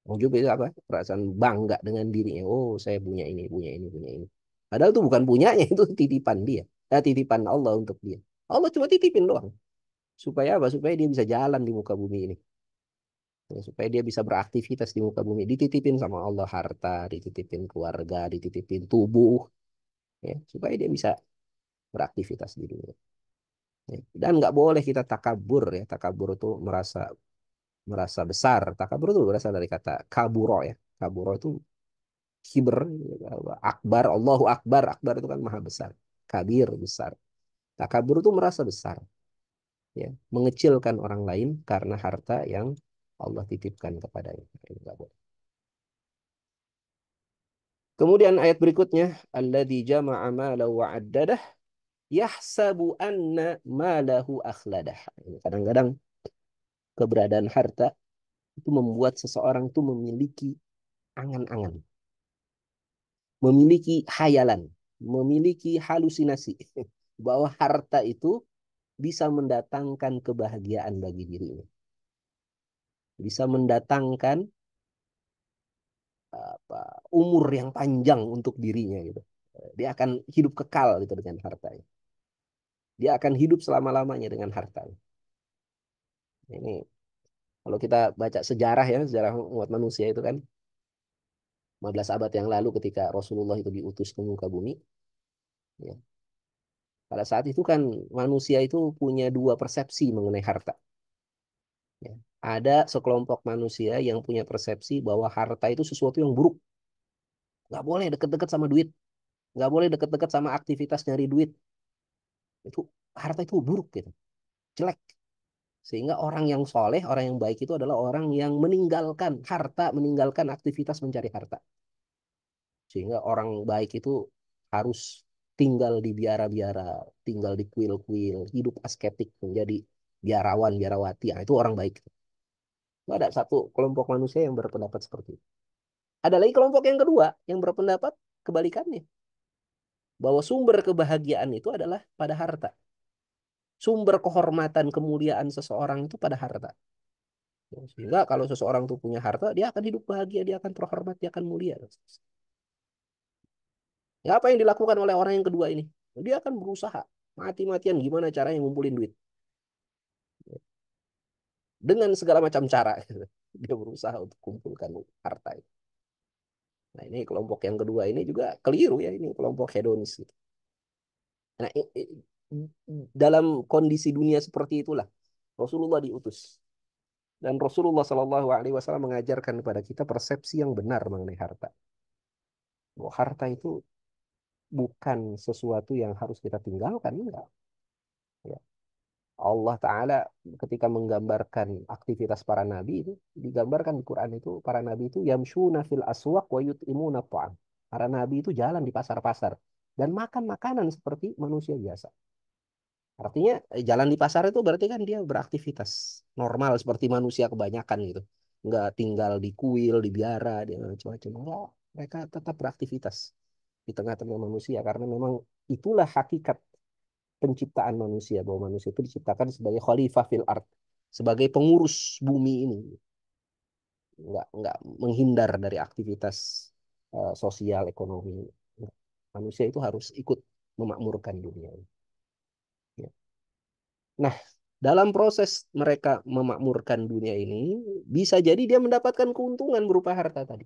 Ujub itu apa? Perasaan bangga dengan dirinya. Oh, saya punya ini, punya ini, punya ini. Padahal itu bukan punyanya, itu titipan dia. Titipan Allah untuk dia. Allah cuma titipin doang. Supaya apa? Supaya dia bisa jalan di muka bumi ini. Ya, supaya dia bisa beraktivitas di muka bumi. Dititipin sama Allah harta, dititipin keluarga, dititipin tubuh. Ya, supaya dia bisa beraktivitas di dunia. Ya. Dan nggak boleh kita takabur ya. Takabur itu merasa merasa besar. Takabur itu berasal dari kata kaburo ya. Kaburo itu kiber, akbar, Allahu akbar. Akbar itu kan maha besar. Kabir, besar. Takabur itu merasa besar. Ya. Mengecilkan orang lain karena harta yang Allah titipkan kepadanya. Ini nggak boleh. Kemudian ayat berikutnya, alladzi jama'a malahu wa 'addadah yahsabu anna malahu akhladah. Kadang-kadang keberadaan harta itu membuat seseorang itu memiliki angan-angan, memiliki hayalan, memiliki halusinasi bahwa harta itu bisa mendatangkan kebahagiaan bagi dirinya. Bisa mendatangkan apa, umur yang panjang untuk dirinya gitu. Dia akan hidup kekal gitu dengan hartanya. Dia akan hidup selama-lamanya dengan hartanya. Ini kalau kita baca sejarah ya, sejarah umat manusia itu kan 15 abad yang lalu ketika Rasulullah itu diutus ke muka bumi, ya. Pada saat itu kan manusia itu punya dua persepsi mengenai harta. Ya. Ada sekelompok manusia yang punya persepsi bahwa harta itu sesuatu yang buruk. Nggak boleh deket-deket sama duit. Nggak boleh deket-deket sama aktivitas nyari duit. Itu harta itu buruk gitu. Jelek. Sehingga orang yang soleh, orang yang baik itu adalah orang yang meninggalkan harta, meninggalkan aktivitas mencari harta. Sehingga orang baik itu harus tinggal di biara-biara, tinggal di kuil-kuil, hidup asketik, menjadi biarawan, biarawati. Nah, itu orang baik. Ada satu kelompok manusia yang berpendapat seperti itu. Ada lagi kelompok yang kedua yang berpendapat kebalikannya. Bahwa sumber kebahagiaan itu adalah pada harta. Sumber kehormatan, kemuliaan seseorang itu pada harta. Sehingga kalau seseorang itu punya harta, dia akan hidup bahagia, dia akan terhormat, dia akan mulia. Ya, apa yang dilakukan oleh orang yang kedua ini? Dia akan berusaha mati-matian gimana caranya ngumpulin duit. Dengan segala macam cara. Dia berusaha untuk kumpulkan harta itu. Nah, ini kelompok yang kedua ini juga keliru ya. Ini kelompok hedonis. Gitu. Nah, dalam kondisi dunia seperti itulah Rasulullah diutus. Dan Rasulullah Shallallahu Alaihi Wasallam mengajarkan kepada kita persepsi yang benar mengenai harta. Bahwa harta itu bukan sesuatu yang harus kita tinggalkan, enggak. Ya. Allah Ta'ala ketika menggambarkan aktivitas para nabi itu, digambarkan di Quran itu, para nabi itu yamshuna fil aswaq wa yut'imuna ta'am. Para nabi itu jalan di pasar-pasar dan makan makanan seperti manusia biasa. Artinya jalan di pasar itu berarti kan dia beraktivitas normal seperti manusia kebanyakan gitu. Enggak tinggal di kuil, di biara, di macam-macam. Enggak, mereka tetap beraktivitas di tengah-tengah manusia karena memang itulah hakikat penciptaan manusia, bahwa manusia itu diciptakan sebagai khalifah fil ard, sebagai pengurus bumi ini, nggak menghindar dari aktivitas sosial ekonomi. Manusia itu harus ikut memakmurkan dunia ini. Ya. Nah, dalam proses mereka memakmurkan dunia ini, bisa jadi dia mendapatkan keuntungan berupa harta tadi.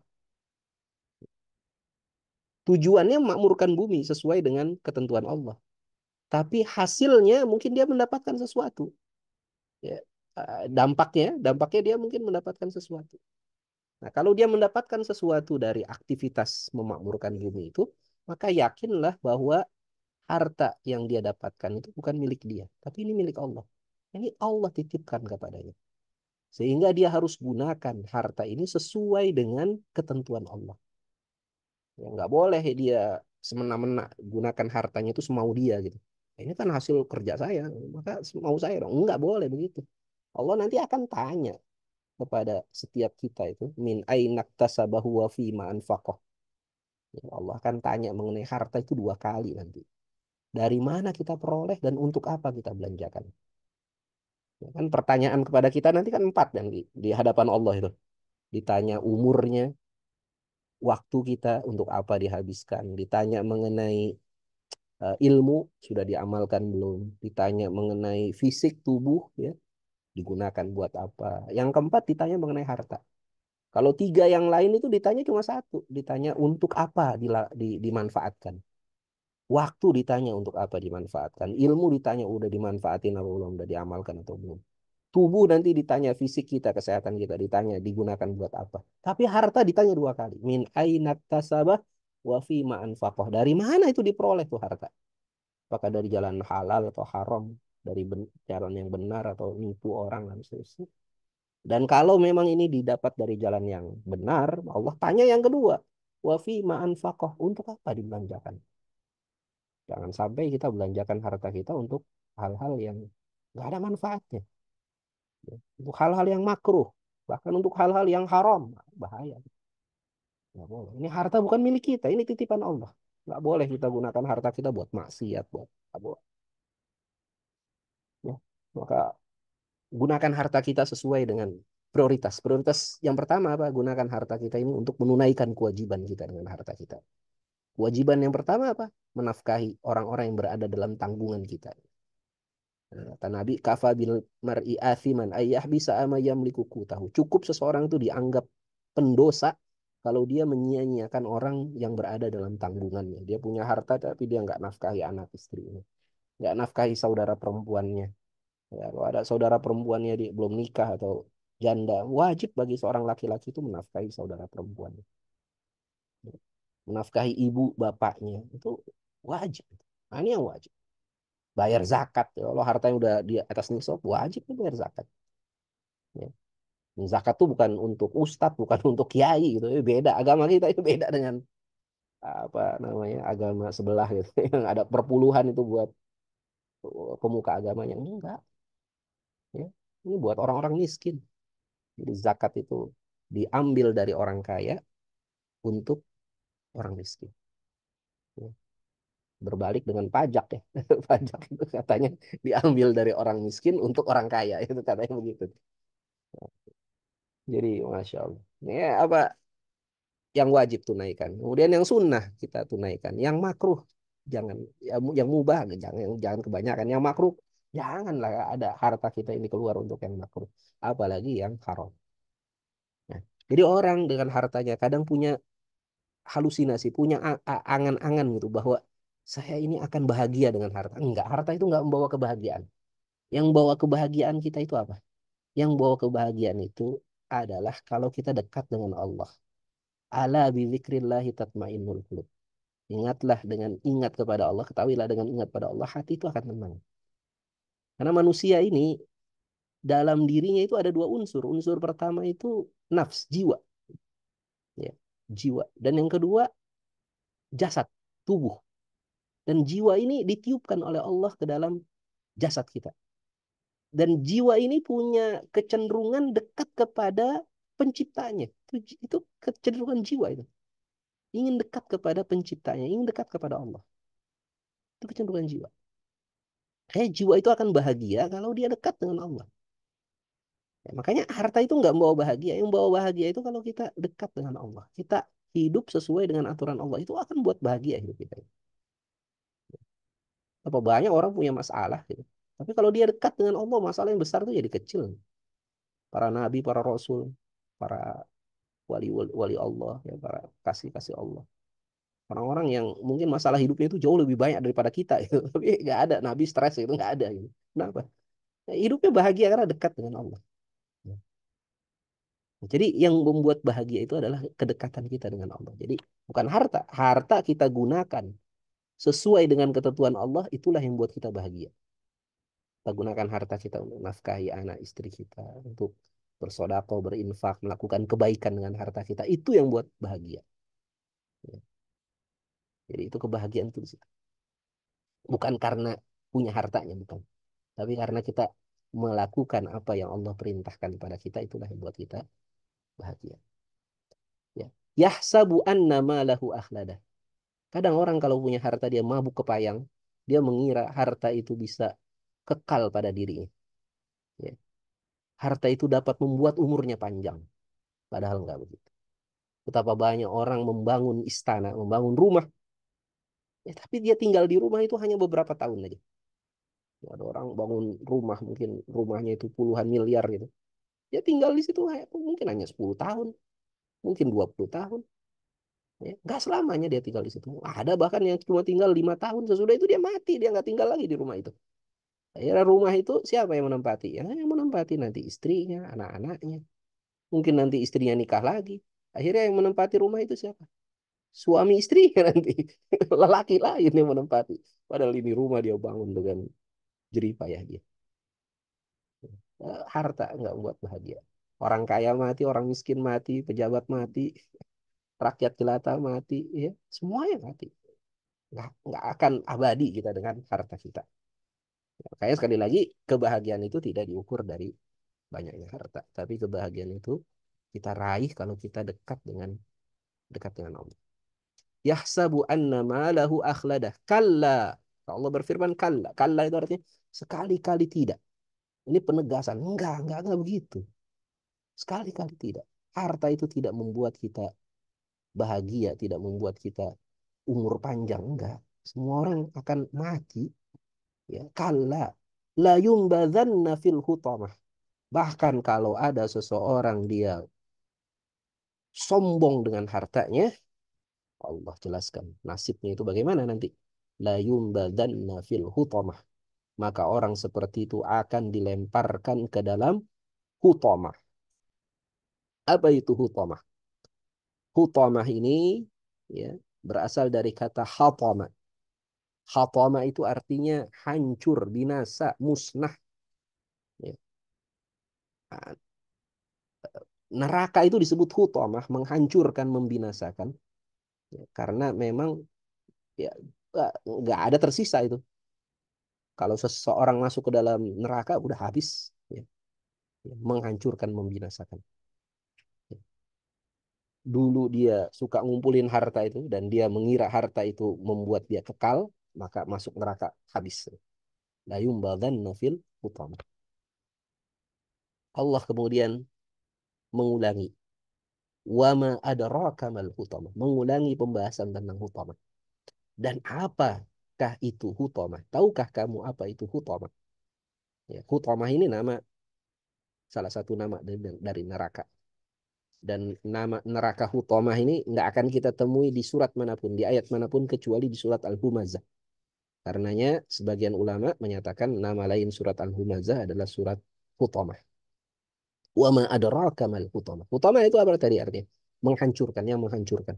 Tujuannya memakmurkan bumi sesuai dengan ketentuan Allah. Tapi hasilnya mungkin dia mendapatkan sesuatu. Ya, dampaknya dia mungkin mendapatkan sesuatu. Nah, kalau dia mendapatkan sesuatu dari aktivitas memakmurkan bumi itu, maka yakinlah bahwa harta yang dia dapatkan itu bukan milik dia, tapi ini milik Allah. Ini Allah titipkan kepadanya. Sehingga dia harus gunakan harta ini sesuai dengan ketentuan Allah. Ya, nggak boleh dia semena-mena gunakan hartanya itu semau dia gitu. Ini kan hasil kerja saya, maka mau saya dong. Nggak boleh begitu. Allah nanti akan tanya kepada setiap kita itu min ainak tasabahu wa fima anfaqah. Ya, Allah akan tanya mengenai harta itu dua kali nanti. Dari mana kita peroleh dan untuk apa kita belanjakan? Ya kan pertanyaan kepada kita nanti kan 4 dan di hadapan Allah itu. Ditanya umurnya, waktu kita untuk apa dihabiskan. Ditanya mengenai ilmu sudah diamalkan belum. Ditanya mengenai fisik tubuh ya digunakan buat apa. Yang keempat ditanya mengenai harta. Kalau 3 yang lain itu ditanya cuma satu, ditanya untuk apa dimanfaatkan. Waktu ditanya untuk apa dimanfaatkan. Ilmu ditanya udah dimanfaatin atau belum, udah diamalkan atau belum. Tubuh nanti ditanya fisik kita, kesehatan kita ditanya digunakan buat apa. Tapi harta ditanya 2 kali. Min aina tasabah wa fi ma anfaqah. Dari mana itu diperoleh tuh harta? Apakah dari jalan halal atau haram, dari jalan yang benar atau nipu orang dan seterusnya. Dan kalau memang ini didapat dari jalan yang benar, Allah tanya yang kedua, wa fi ma anfaqah, untuk apa dibelanjakan? Jangan sampai kita belanjakan harta kita untuk hal-hal yang nggak ada manfaatnya. Ya. Untuk hal-hal yang makruh, bahkan untuk hal-hal yang haram, bahaya. Nggak boleh. Ini harta bukan milik kita, ini titipan Allah. Nggak boleh kita gunakan harta kita buat maksiat, buat nggak boleh. Ya. Maka gunakan harta kita sesuai dengan prioritas. Prioritas yang pertama apa? Gunakan harta kita ini untuk menunaikan kewajiban kita dengan harta kita. Kewajiban yang pertama apa? Menafkahi orang-orang yang berada dalam tanggungan kita. Kata Nabi, kafa bil mar'i athiman ayyah bisa ama yamliku tahu. Cukup seseorang itu dianggap pendosa kalau dia menyia-nyiakan orang yang berada dalam tanggungannya. Dia punya harta tapi dia nggak nafkahi anak istrinya, nggak nafkahi saudara perempuannya. Ya, kalau ada saudara perempuannya dia belum nikah atau janda, wajib bagi seorang laki-laki itu menafkahi saudara perempuannya. Menafkahi ibu bapaknya itu wajib. Nah, ini yang wajib. Bayar zakat. Kalau hartanya udah di atas nisab, wajib bayar zakat. Ya. Zakat tuh bukan untuk ustadz, bukan untuk kiai gitu. Beda agama kita itu beda dengan apa namanya agama sebelah gitu. Yang ada perpuluhan itu buat pemuka agamanya enggak. Ya. Ini buat orang-orang miskin. Jadi zakat itu diambil dari orang kaya untuk orang miskin. Ya. Berbalik dengan pajak ya. Pajak itu katanya diambil dari orang miskin untuk orang kaya. Itu katanya begitu. Jadi Masya Allah. Ini apa yang wajib tunaikan. Kemudian yang sunnah kita tunaikan. Yang makruh jangan, yang mubah jangan kebanyakan. Yang makruh janganlah ada harta kita ini keluar untuk yang makruh. Apalagi yang haram. Nah, jadi orang dengan hartanya kadang punya halusinasi, punya angan-angan gitu bahwa saya ini akan bahagia dengan harta. Enggak, harta itu enggak membawa kebahagiaan. Yang membawa kebahagiaan kita itu apa? Yang membawa kebahagiaan itu adalah kalau kita dekat dengan Allah. Ala bidzikrillahi tatmainnul qulub. Ingatlah dengan ingat kepada Allah, ketahuilah dengan ingat pada Allah, hati itu akan tenang. Karena manusia ini dalam dirinya itu ada 2 unsur. Unsur pertama itu nafs, jiwa. Ya, jiwa. Dan yang kedua jasad, tubuh. Dan jiwa ini ditiupkan oleh Allah ke dalam jasad kita. Dan jiwa ini punya kecenderungan dekat kepada penciptanya. Itu kecenderungan jiwa itu. Ingin dekat kepada penciptanya, ingin dekat kepada Allah. Itu kecenderungan jiwa. Kayak jiwa itu akan bahagia kalau dia dekat dengan Allah. Ya, makanya harta itu nggak membawa bahagia. Yang membawa bahagia itu kalau kita dekat dengan Allah. Kita hidup sesuai dengan aturan Allah. Itu akan buat bahagia hidup kita. Apa banyak orang punya masalah gitu. Tapi kalau dia dekat dengan Allah, masalah yang besar itu jadi kecil. Para nabi, para rasul, para wali Allah, ya, para kasih-kasih Allah. Orang-orang yang mungkin masalah hidupnya itu jauh lebih banyak daripada kita gitu. Tapi nggak ada nabi stres itu nggak ada gitu. Kenapa? Nah, hidupnya bahagia karena dekat dengan Allah. Jadi yang membuat bahagia itu adalah kedekatan kita dengan Allah. Jadi bukan harta. Harta kita gunakan sesuai dengan ketentuan Allah, itulah yang membuat kita bahagia. Kita gunakan harta kita untuk nafkahi anak istri kita, untuk bersedekah, berinfak, melakukan kebaikan dengan harta kita. Itu yang buat bahagia. Ya. Jadi itu kebahagiaan itu di situ. Bukan karena punya hartanya, bukan. Tapi karena kita melakukan apa yang Allah perintahkan kepada kita, itulah yang buat kita bahagia. Ya. Yahsabu anna malahu akhlada. Kadang orang kalau punya harta dia mabuk kepayang. Dia mengira harta itu bisa kekal pada dirinya. Ya. Harta itu dapat membuat umurnya panjang. Padahal enggak begitu. Betapa banyak orang membangun istana, membangun rumah. Ya, tapi dia tinggal di rumah itu hanya beberapa tahun aja. Ada orang bangun rumah, mungkin rumahnya itu puluhan miliar gitu. Dia tinggal di situ mungkin hanya 10 tahun, mungkin 20 tahun. Ya, nggak selamanya dia tinggal di situ. Ada bahkan yang cuma tinggal 5 tahun, sesudah itu dia mati, dia nggak tinggal lagi di rumah itu. Akhirnya rumah itu siapa yang menempati? Ya, yang menempati nanti istrinya, anak-anaknya. Mungkin nanti istrinya nikah lagi. Akhirnya yang menempati rumah itu siapa? Suami istrinya nanti. Lelaki lain yang menempati. Padahal ini rumah dia bangun dengan jerih payah dia. Harta nggak buat bahagia. Orang kaya mati, orang miskin mati, pejabat mati, rakyat jelata mati, ya semuanya mati. Nggak akan abadi kita dengan harta kita. Makanya sekali lagi kebahagiaan itu tidak diukur dari banyaknya harta, tapi kebahagiaan itu kita raih kalau kita dekat dengan Allah. Yahsabu anna malahu akhladah. Kalla. Allah berfirman kalla. Kalla itu artinya sekali-kali tidak. Ini penegasan. Enggak begitu. Sekali-kali tidak. Harta itu tidak membuat kita bahagia, tidak membuat kita umur panjang. Enggak. Semua orang akan mati. Ya, kalla. La yumbadzanna fil hutamah. Bahkan kalau ada seseorang dia sombong dengan hartanya, Allah jelaskan nasibnya itu bagaimana nanti. La yumbadanna fil hutamah. Maka orang seperti itu akan dilemparkan ke dalam hutamah. Apa itu hutamah? Hutamah ini ya berasal dari kata hatama. Hatama itu artinya hancur, binasa, musnah. Ya. Neraka itu disebut hutamah, menghancurkan, membinasakan. Ya, karena memang ya nggak ada tersisa itu. Kalau seseorang masuk ke dalam neraka udah habis, ya. Ya, menghancurkan, membinasakan. Ya. Dulu dia suka ngumpulin harta itu dan dia mengira harta itu membuat dia kekal, maka masuk neraka habis. La yumbadanna fil hutamah. Allah kemudian mengulangi wama adraka mal hutamah, mengulangi pembahasan tentang hutamah. Dan apakah itu hutamah? Tahukah kamu apa itu hutamah? Ya, hutamah ini salah satu nama dari neraka. Dan nama neraka hutamah ini nggak akan kita temui di surat manapun, di ayat manapun kecuali di surat Al-Humazah. Karenanya sebagian ulama menyatakan nama lain surat Al-Humazah adalah surat hutamah. Wa ma adraka mal hutamah. Hutamah itu apa tadi artinya? Menghancurkan, yang menghancurkan.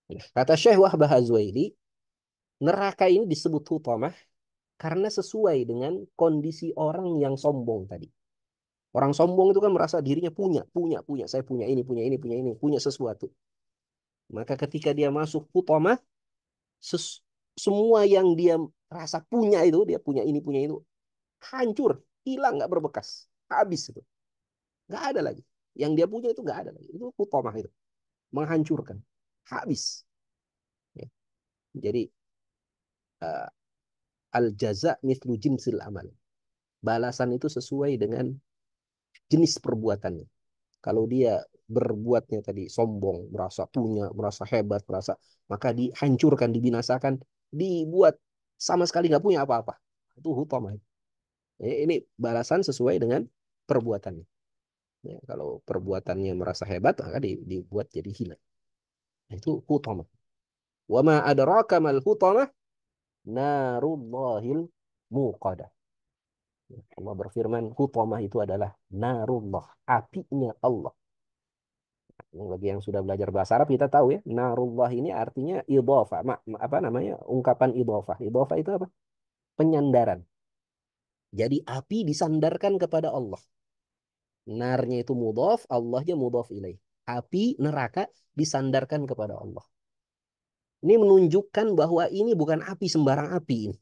Nah, kata Syekh Wahbah Az-Zuhaili, neraka ini disebut hutamah karena sesuai dengan kondisi orang yang sombong tadi. Orang sombong itu kan merasa dirinya punya. Saya punya ini, punya sesuatu. Maka ketika dia masuk hutamah, semua yang dia rasa punya itu, dia punya itu, hancur, hilang, nggak berbekas. Habis itu. Nggak ada lagi. Yang dia punya itu nggak ada lagi. Itu hutamah itu. Menghancurkan. Habis. Ya. Jadi, uh, al-jaza mithlu jinsil amal. Balasan itu sesuai dengan jenis perbuatannya. Kalau dia berbuatnya tadi sombong, merasa punya, merasa hebat, maka dihancurkan, dibinasakan, dibuat sama sekali nggak punya apa-apa. Itu hutama. Ini balasan sesuai dengan perbuatannya. Ya, kalau perbuatannya merasa hebat, maka dibuat jadi hina. Nah, itu hutama. Wa ma adraka mal hutama narullahil muqadah. Allah berfirman, hutama itu adalah narullah, apinya Allah. Bagi yang sudah belajar bahasa Arab kita tahu ya, narullah ini artinya idhofah. Apa namanya? Ungkapan idhofah. Idhofah itu apa? Penyandaran. Jadi api disandarkan kepada Allah. Narnya itu mudhof, Allahnya mudhof ilaih. Api neraka disandarkan kepada Allah. Ini menunjukkan bahwa ini bukan api sembarang api.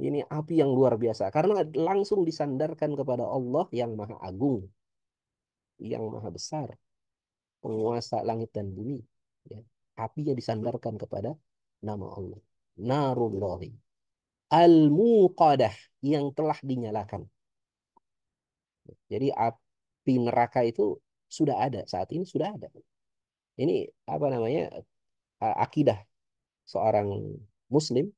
Ini api yang luar biasa. Karena langsung disandarkan kepada Allah yang maha agung. Yang maha besar. Penguasa langit dan bumi. Ya. Apinya disandarkan kepada nama Allah. Narullahi. al-muqadah, yang telah dinyalakan. Jadi api neraka itu sudah ada, saat ini sudah ada. Ini apa namanya, akidah seorang muslim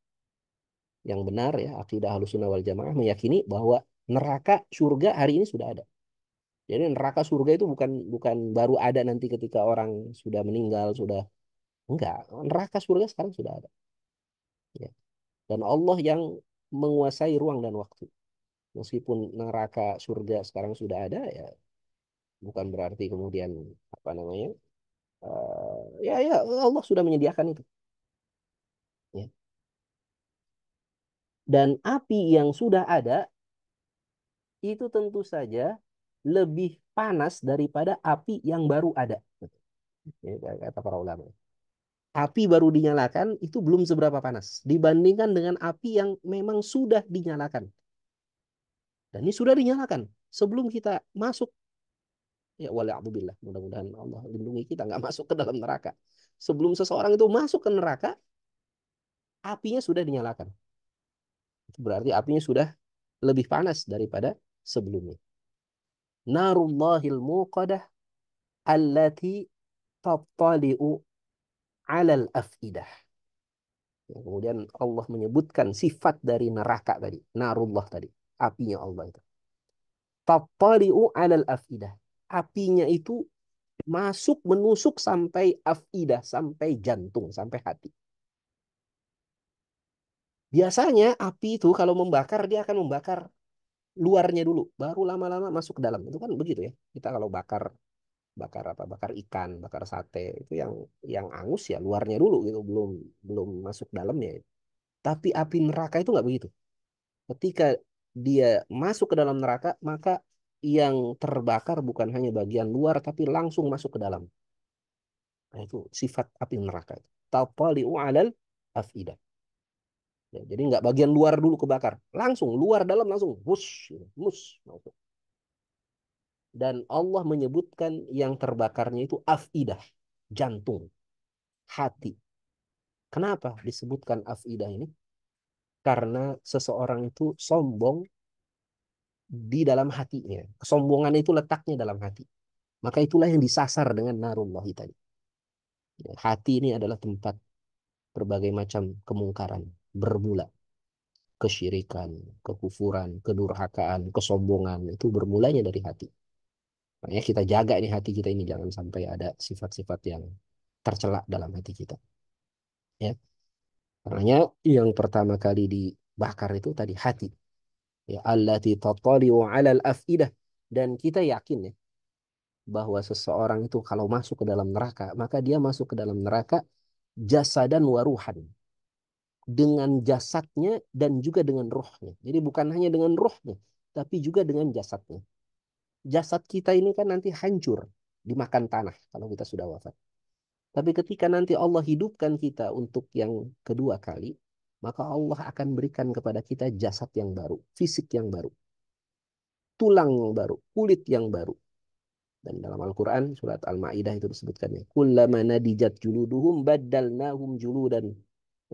yang benar ya, akidah Ahlussunnah wal Jamaah meyakini bahwa neraka surga hari ini sudah ada. Jadi neraka surga itu bukan bukan baru ada nanti ketika orang sudah meninggal, sudah enggak. Neraka surga sekarang sudah ada. Ya. Dan Allah yang menguasai ruang dan waktu. Meskipun neraka surga sekarang sudah ada, ya bukan berarti kemudian apa namanya, ya Allah sudah menyediakan itu. Ya. Dan api yang sudah ada itu tentu saja lebih panas daripada api yang baru ada. Ini kata para ulama. Api baru dinyalakan itu belum seberapa panas dibandingkan dengan api yang memang sudah dinyalakan. Dan ini sudah dinyalakan sebelum kita masuk. Ya wala'adzubillah. Mudah-mudahan Allah lindungi kita nggak masuk ke dalam neraka. Sebelum seseorang itu masuk ke neraka, apinya sudah dinyalakan. Itu berarti apinya sudah lebih panas daripada sebelumnya. Narullahil muqadah allati tattali'u 'alal afidah. Ya, kemudian Allah menyebutkan sifat dari neraka tadi, narullah tadi, apinya Allah itu. Tattali'u 'alal afidah. Apinya itu masuk menusuk sampai afidah, sampai jantung, sampai hati. Biasanya api itu kalau membakar dia akan membakar luarnya dulu, baru lama-lama masuk ke dalam. Itu kan begitu ya. Kita kalau bakar bakar apa? Bakar ikan, bakar sate itu yang angus ya luarnya dulu gitu, belum belum masuk dalamnya. Tapi api neraka itu nggak begitu. Ketika dia masuk ke dalam neraka, maka yang terbakar bukan hanya bagian luar tapi langsung masuk ke dalam. Nah, itu sifat api neraka. Tafali'u 'alal afidah. Ya, jadi nggak bagian luar dulu kebakar, langsung luar dalam langsung wush, mus. Dan Allah menyebutkan yang terbakarnya itu afidah, jantung, hati. Kenapa disebutkan afidah ini? Karena seseorang itu sombong di dalam hatinya. Kesombongan itu letaknya dalam hati. Maka itulah yang disasar dengan narullahi tadi. Ya, hati ini adalah tempat berbagai macam kemungkaran bermula. Kesyirikan, kekufuran, kedurhakaan, kesombongan itu bermulanya dari hati. Makanya kita jaga ini hati kita ini jangan sampai ada sifat-sifat yang tercela dalam hati kita. Ya, karenanya yang pertama kali dibakar itu tadi hati. Ya, allati tattali'u 'alal afidah, dan kita yakin ya bahwa seseorang itu kalau masuk ke dalam neraka, maka dia masuk ke dalam neraka jasadan waruhan, dengan jasadnya dan juga dengan rohnya. Jadi bukan hanya dengan rohnya, tapi juga dengan jasadnya. Jasad kita ini kan nanti hancur dimakan tanah kalau kita sudah wafat. Tapi ketika nanti Allah hidupkan kita untuk yang kedua kali, maka Allah akan berikan kepada kita jasad yang baru, fisik yang baru, tulang yang baru, kulit yang baru. Dan dalam Al-Quran, surat Al-Ma'idah itu disebutkannya. Kullama nadijat juluduhum baddalnahum juludan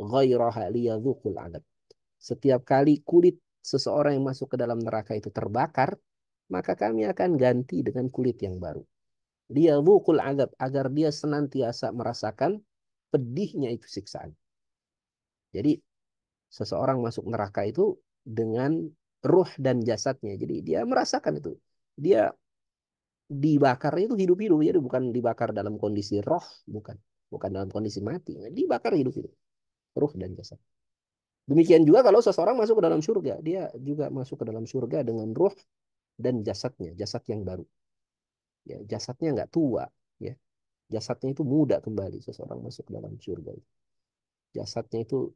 ghairaha liyadzuqul adab. Setiap kali kulit seseorang yang masuk ke dalam neraka itu terbakar, maka kami akan ganti dengan kulit yang baru. Liyadzuqul adab, agar dia senantiasa merasakan pedihnya itu siksaan. Jadi seseorang masuk neraka itu dengan ruh dan jasadnya. Jadi dia merasakan itu. Dia dibakar itu hidup-hidup. Jadi bukan dibakar dalam kondisi roh, bukan. Bukan dalam kondisi mati. Dibakar hidup-hidup. Ruh dan jasad. Demikian juga kalau seseorang masuk ke dalam surga. Dia juga masuk ke dalam surga dengan ruh dan jasadnya. Jasad yang baru. Ya, jasadnya nggak tua. Ya. Jasadnya itu muda kembali. Seseorang masuk ke dalam surga. Jasadnya itu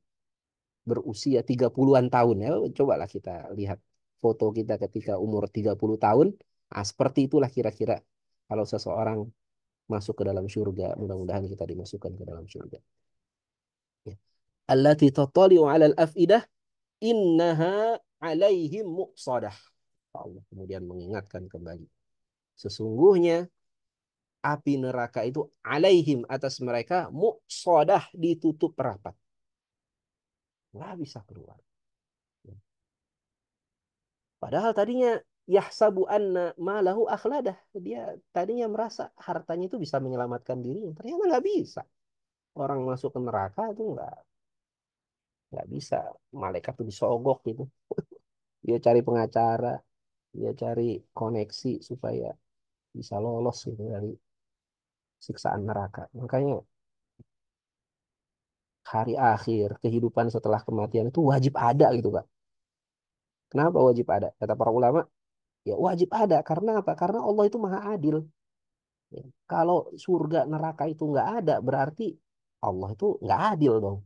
berusia 30-an tahun. Ya, cobalah kita lihat foto kita ketika umur 30 tahun. Nah, seperti itulah kira-kira kalau seseorang masuk ke dalam surga. Mudah-mudahan kita dimasukkan ke dalam surga. Ya. Allati tattali'u 'alal afidah innaha 'alaihim muqsadah. Allah kemudian mengingatkan kembali. Sesungguhnya api neraka itu 'alaihim, atas mereka, muqsadah, ditutup rapat. Nggak bisa keluar. Padahal tadinya yahsabu anna malahu akhladah. Dia tadinya merasa hartanya itu bisa menyelamatkan dirinya. Ternyata nggak bisa. Orang masuk ke neraka itu nggak bisa. Malaikat tuh disogok gitu. Dia cari pengacara, dia cari koneksi supaya bisa lolos gitu dari siksaan neraka. Makanya hari akhir, kehidupan setelah kematian itu wajib ada gitu, Kak. Kenapa wajib ada? Kata para ulama, ya wajib ada. Karena apa? Karena Allah itu maha adil. Ya. Kalau surga neraka itu nggak ada, berarti Allah itu nggak adil dong.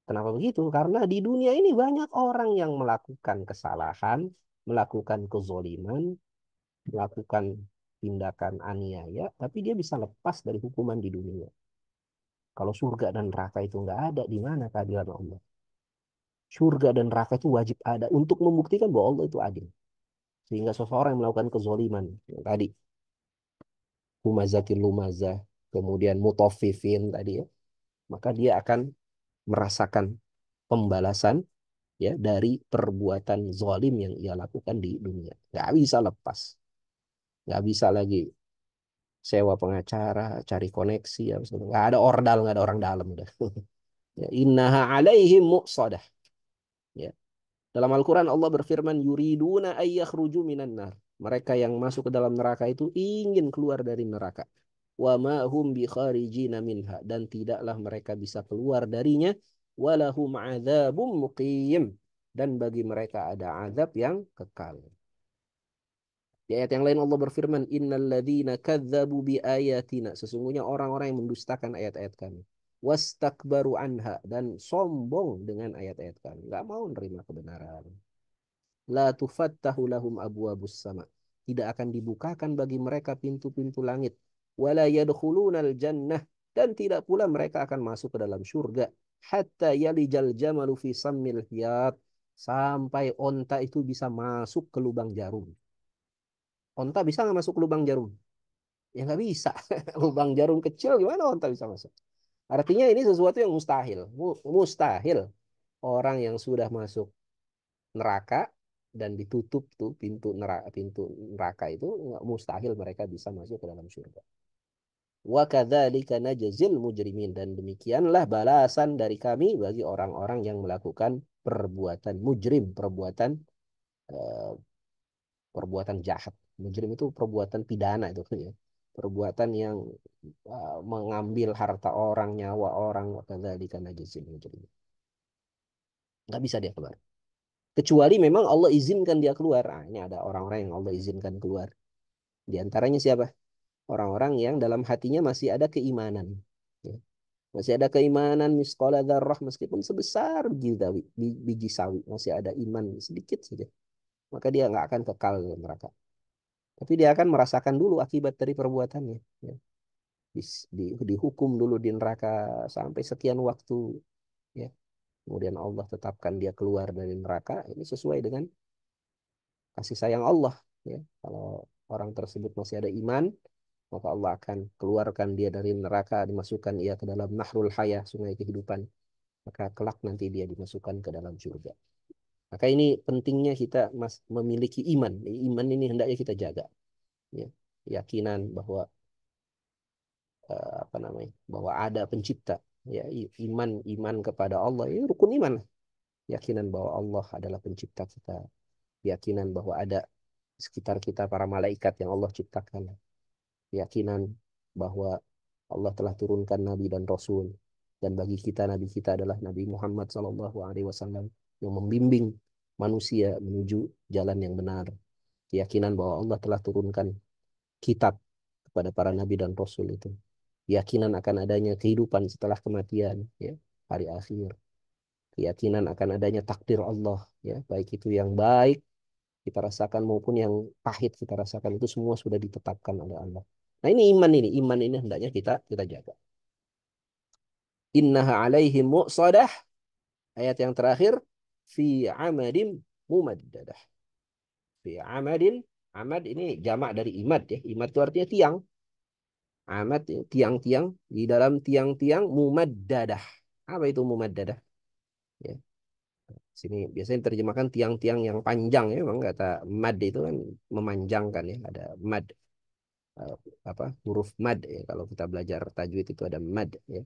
Kenapa begitu? Karena di dunia ini banyak orang yang melakukan kesalahan, melakukan kezoliman, melakukan tindakan aniaya, tapi dia bisa lepas dari hukuman di dunia. Kalau surga dan neraka itu nggak ada, di mana keadilan Allah? Surga dan neraka itu wajib ada untuk membuktikan bahwa Allah itu adil. Sehingga seseorang yang melakukan kezoliman, yang tadi, humazatil lumazah, kemudian mutafifin tadi ya, maka dia akan merasakan pembalasan ya dari perbuatan zalim yang ia lakukan di dunia. Nggak bisa lepas. Nggak bisa lagi sewa pengacara, cari koneksi, ya, nggak ada ordal, nggak ada orang dalam udah. Ya, innaha alaihim muqsadah. Ya. Dalam Al-Quran Allah berfirman, yuriduna ayyakhruju minan nar. Mereka yang masuk ke dalam neraka itu ingin keluar dari neraka. Wa ma hum bi kharijina minha. Dan tidaklah mereka bisa keluar darinya. Walahum adzabum muqim. Dan bagi mereka ada azab yang kekal. Di ayat yang lain Allah berfirman, innalladzina kadzabu bi ayatina. Sesungguhnya orang-orang yang mendustakan ayat-ayat kami. Wastakbaru anha. Dan sombong dengan ayat-ayat kami. Gak mau menerima kebenaran. La tufattahu lahum abwabus sama. Tidak akan dibukakan bagi mereka pintu-pintu langit. Wala yadkhulunal jannah. Dan tidak pula mereka akan masuk ke dalam surga. Hatta yalijal jamalu fi sammil hiyat. Sampai onta itu bisa masuk ke lubang jarum. Onta bisa nggak masuk ke lubang jarum? Ya nggak bisa. Lubang jarum kecil gimana onta bisa masuk? Artinya ini sesuatu yang mustahil. Mustahil. Orang yang sudah masuk neraka dan ditutup tuh pintu neraka itu mustahil mereka bisa masuk ke dalam surga. Wa kadzalika najzil mujrimin dan demikianlah balasan dari kami bagi orang-orang yang melakukan perbuatan mujrim, eh, perbuatan jahat. Mujrim itu perbuatan pidana itu ya. Perbuatan yang mengambil harta orang, nyawa orang, wa kadzalika najzil mujrimin. Nggak bisa dia keluar. Kecuali memang Allah izinkan dia keluar. Nah, ini ada orang-orang yang Allah izinkan keluar. Di antaranya siapa? Orang-orang yang dalam hatinya masih ada keimanan. Ya. Masih ada keimanan misqala dzarrah meskipun sebesar biji sawi. Masih ada iman sedikit saja. Maka dia nggak akan kekal di neraka. Tapi dia akan merasakan dulu akibat dari perbuatannya. Ya. Dihukum dulu di neraka sampai sekian waktu. Ya. Kemudian Allah tetapkan dia keluar dari neraka. Ini sesuai dengan kasih sayang Allah ya. Kalau orang tersebut masih ada iman, maka Allah akan keluarkan dia dari neraka, dimasukkan ia ke dalam nahrul hayah, sungai kehidupan. Maka kelak nanti dia dimasukkan ke dalam surga. Maka ini pentingnya kita memiliki iman. Iman ini hendaknya kita jaga. Ya. Keyakinan bahwa apa namanya? Bahwa ada pencipta. Ya, iman kepada Allah ini rukun iman. Keyakinan bahwa Allah adalah pencipta kita. Keyakinan bahwa ada sekitar kita para malaikat yang Allah ciptakan. Keyakinan bahwa Allah telah turunkan nabi dan rasul dan bagi kita nabi kita adalah Nabi Muhammad SAW yang membimbing manusia menuju jalan yang benar. Keyakinan bahwa Allah telah turunkan kitab kepada para nabi dan rasul itu. Keyakinan akan adanya kehidupan setelah kematian, ya, hari akhir. Keyakinan akan adanya takdir Allah, ya, baik itu yang baik kita rasakan maupun yang pahit kita rasakan itu semua sudah ditetapkan oleh Allah. Nah ini iman ini hendaknya kita jaga. Innaha alaihim muqsadah. Ayat yang terakhir fi amadin mumaddadah. Fi amadin, amad ini jamak dari imad ya. Imad itu artinya tiang. Amad tiang-tiang, di dalam tiang-tiang mumaddadah. Apa itu mumaddadah? Ya. Sini biasanya diterjemahkan tiang-tiang yang panjang ya, memang kata mad itu kan memanjangkan ya, ada mad eh, apa huruf mad ya, kalau kita belajar tajwid itu ada mad ya.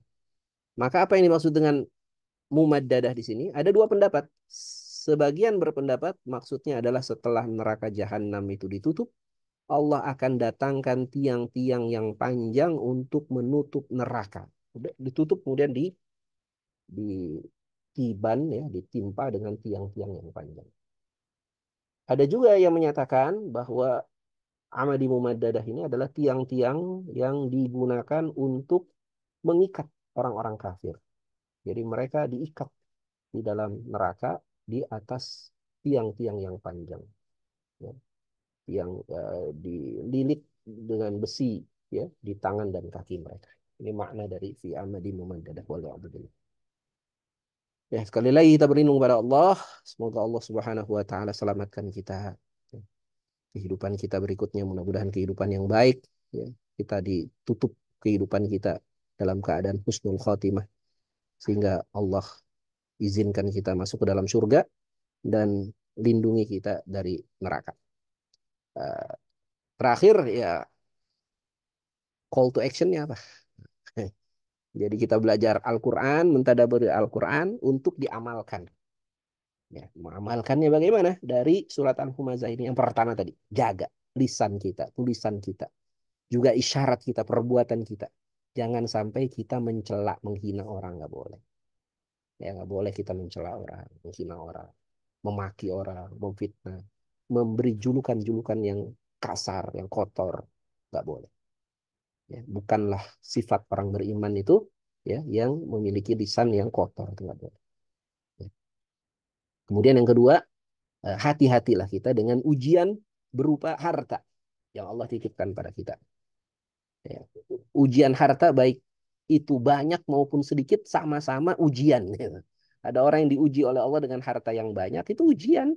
Maka apa yang dimaksud dengan mumaddadah di sini? Ada dua pendapat. Sebagian berpendapat maksudnya adalah setelah neraka jahanam itu ditutup, Allah akan datangkan tiang-tiang yang panjang untuk menutup neraka. Udah ditutup kemudian dikiban ya, ditimpa dengan tiang-tiang yang panjang. Ada juga yang menyatakan bahwa amadi mumaddadah ini adalah tiang-tiang yang digunakan untuk mengikat orang-orang kafir. Jadi mereka diikat di dalam neraka di atas tiang-tiang yang panjang. Ya. Yang dililit dengan besi ya di tangan dan kaki mereka. Ini makna dari fi amadi mumaddadah waliyadzubillah. Ya, sekali lagi kita berlindung pada Allah. Semoga Allah Subhanahu wa taala selamatkan kita. Ya, kehidupan kita berikutnya mudah-mudahan kehidupan yang baik ya. Kita ditutup kehidupan kita dalam keadaan husnul khotimah sehingga Allah izinkan kita masuk ke dalam surga dan lindungi kita dari neraka. Eh, Terakhir ya call to actionnya apa? Jadi kita belajar Al-Quran, mentadaburi Al-Quran untuk diamalkan. Ya, mengamalkannya bagaimana? Dari surat Al-Humazah ini yang pertama tadi, jaga lisan kita, tulisan kita, juga isyarat kita, perbuatan kita. Jangan sampai kita mencela, menghina orang, nggak boleh. Ya, nggak boleh kita mencela orang, menghina orang, memaki orang, memfitnah, memberi julukan-julukan yang kasar, yang kotor, nggak boleh. Ya, bukanlah sifat orang beriman itu ya yang memiliki lisan yang kotor, itu nggak boleh. Ya. Kemudian yang kedua, hati-hatilah kita dengan ujian berupa harta yang Allah titipkan pada kita. Ya. Ujian harta baik itu banyak maupun sedikit sama-sama ujian. Ya. Ada orang yang diuji oleh Allah dengan harta yang banyak itu ujian.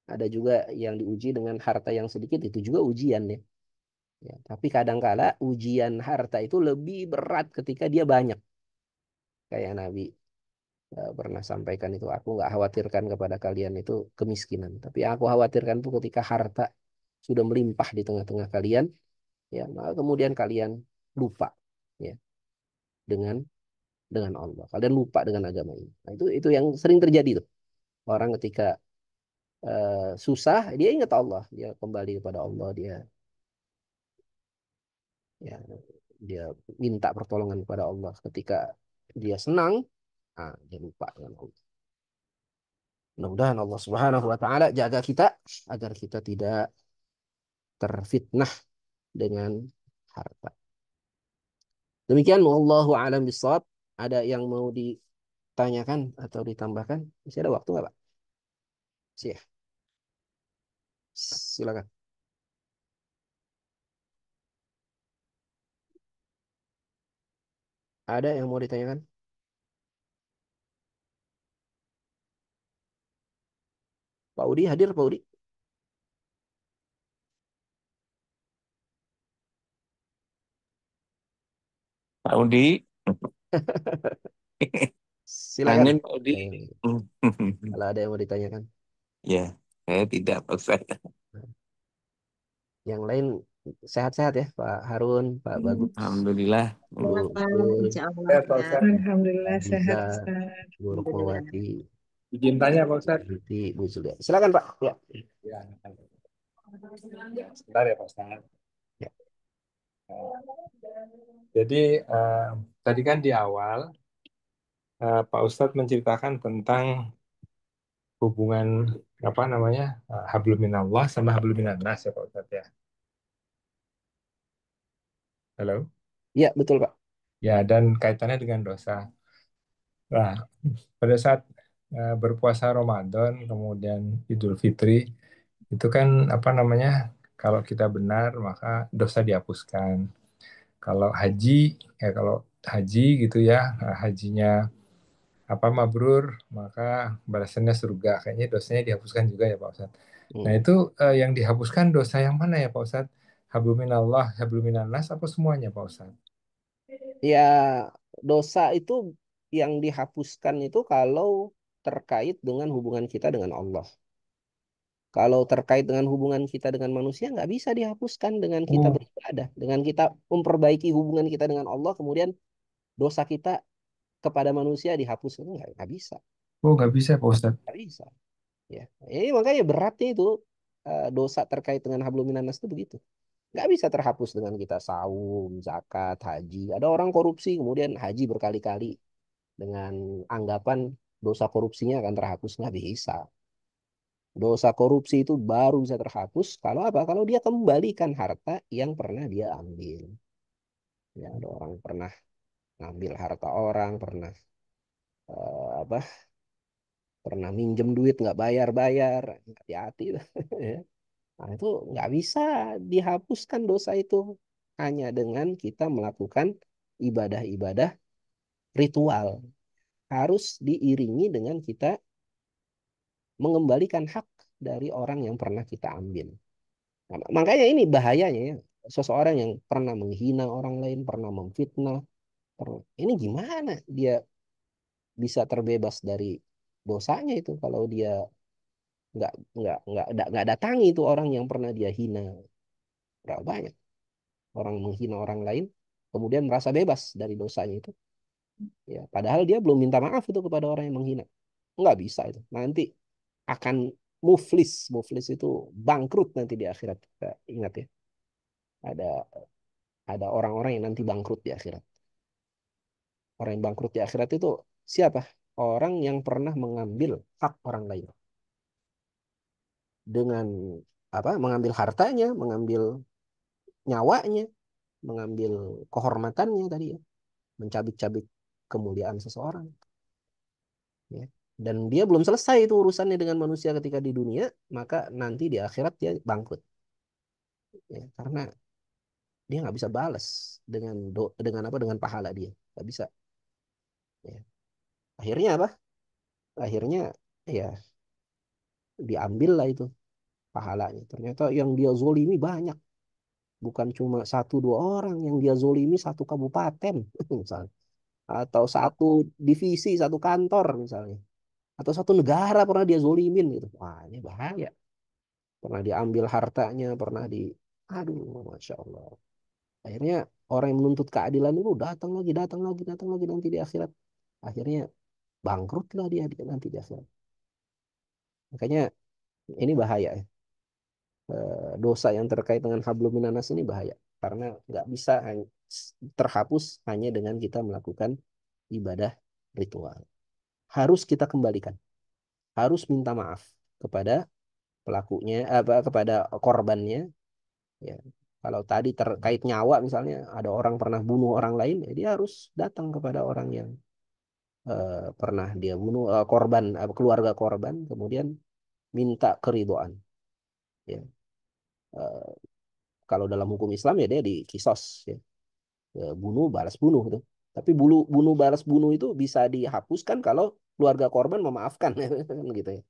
Ada juga yang diuji dengan harta yang sedikit itu juga ujian ya. Ya, tapi kadangkala ujian harta itu lebih berat ketika dia banyak. Kayak Nabi pernah sampaikan itu, aku nggak khawatirkan kepada kalian itu kemiskinan, tapi yang aku khawatirkan itu ketika harta sudah melimpah di tengah-tengah kalian, ya maka kemudian kalian lupa ya dengan Allah, kalian lupa dengan agama ini. Nah, itu yang sering terjadi tuh, orang ketika susah dia ingat Allah, dia kembali kepada Allah, ya dia minta pertolongan kepada Allah. Ketika dia senang, dia lupa dengan Allah. Mudah-mudahan Allah Subhanahu wa taala jaga kita agar kita tidak terfitnah dengan harta. Demikian wallahu a'lam bishawab. Ada yang mau ditanyakan atau ditambahkan? Masih ada waktu nggak, Pak? Siap. Silakan. Ada yang mau ditanyakan? Pak Udi hadir, Pak Udi? Pak Udi, Silakan. kangen Pak Udi. Kalau ada yang mau ditanyakan. Ya, saya tidak Pak Ustaz. Yang lain sehat-sehat ya, Pak Harun, Pak Bagus, Alhamdulillah. Bu Utul, Insya Allah Ya, Pak ya. Ustaz. Alhamdulillah Bisa, sehat Ustaz. Bu Alhamdulillah. Rukmawati, Izin tanya Pak Ustaz. Siti, Bu Zulia. Silakan, Pak. Ya. Ya, sebentar ya Pak Ustaz. Ya. Jadi tadi kan di awal Pak Ustadz menceritakan tentang hubungan apa namanya hablum minallah sama hablum minannas ya Pak Ustadz ya. Halo. Ya, betul, Pak. Ya, dan kaitannya dengan dosa. Nah, pada saat berpuasa Ramadan kemudian Idul Fitri itu kan apa namanya kalau kita benar maka dosa dihapuskan. Kalau haji ya kalau haji gitu ya hajinya apa mabrur maka balasannya surga. Kayaknya dosanya dihapuskan juga ya Pak Ustadz. Nah Hmm. itu yang dihapuskan dosa yang mana ya Pak Ustadz? Habluminallah, habluminannas apa semuanya Pak Ustadz? Ya, dosa itu yang dihapuskan itu kalau terkait dengan hubungan kita dengan Allah. Kalau terkait dengan hubungan kita dengan manusia, nggak bisa dihapuskan dengan kita Oh, beribadah. Dengan kita memperbaiki hubungan kita dengan Allah, kemudian dosa kita kepada manusia dihapus. Nggak bisa. oh nggak bisa Pak Ustadz. Nggak bisa. Ya. Ini makanya beratnya itu dosa terkait dengan hablum minannas itu begitu. Nggak bisa terhapus dengan kita saum, zakat, haji. Ada orang korupsi, kemudian haji berkali-kali dengan anggapan dosa korupsinya akan terhapus. Nggak bisa. Dosa korupsi itu baru bisa terhapus kalau apa? Kalau dia kembalikan harta yang pernah dia ambil. Ya, ada orang pernah ngambil harta orang, pernah apa? Pernah minjem duit nggak bayar-bayar, hati-hati. Ya. Nah, itu nggak bisa dihapuskan dosa itu hanya dengan kita melakukan ibadah-ibadah ritual. Harus diiringi dengan kita mengembalikan hak dari orang yang pernah kita ambil. Nah, makanya ini bahayanya ya. Seseorang yang pernah menghina orang lain, pernah memfitnah, ini gimana dia bisa terbebas dari dosanya itu kalau dia nggak datangi itu orang yang pernah dia hina. Berapa banyak orang menghina orang lain, kemudian merasa bebas dari dosanya itu. Ya, padahal dia belum minta maaf itu kepada orang yang menghina. Nggak bisa itu. Nanti akan muflis. Muflis itu bangkrut nanti di akhirat. Kita ingat ya. Ada ada orang-orang yang nanti bangkrut di akhirat. Orang yang bangkrut di akhirat itu siapa? Orang yang pernah mengambil hak orang lain dengan apa? Mengambil hartanya, mengambil nyawanya, mengambil kehormatannya tadi ya, mencabik-cabik kemuliaan seseorang. Ya. Dan dia belum selesai itu urusannya dengan manusia ketika di dunia, maka nanti di akhirat dia bangkrut. Ya, karena dia nggak bisa balas dengan apa? Dengan pahala dia, nggak bisa. Ya. Akhirnya apa? Akhirnya ya diambil lah itu pahalanya. Ternyata yang dia zolimi banyak. Bukan cuma satu dua orang yang dia zolimi satu kabupaten misalnya. Atau satu divisi, satu kantor misalnya. Atau satu negara pernah dia zolimin gitu. Wah ini bahaya. Pernah diambil hartanya, pernah di... Aduh, Masya Allah. Akhirnya orang yang menuntut keadilan itu datang lagi, datang lagi, datang lagi nanti di akhirat. Akhirnya bangkrut lah dia nanti di akhirat. Makanya ini bahaya ya. Dosa yang terkait dengan hablum minanas ini bahaya karena nggak bisa terhapus hanya dengan kita melakukan ibadah ritual. Harus kita kembalikan, harus minta maaf kepada pelakunya, apa kepada korbannya. Ya, kalau tadi terkait nyawa misalnya ada orang pernah bunuh orang lain, ya dia harus datang kepada orang yang pernah dia bunuh korban, keluarga korban, kemudian minta keridoan. Ya, Eh, kalau dalam hukum Islam ya dia dikisos. Ya. Bunuh balas bunuh gitu. Tapi bunuh balas bunuh itu bisa dihapuskan kalau keluarga korban memaafkan gitu ya.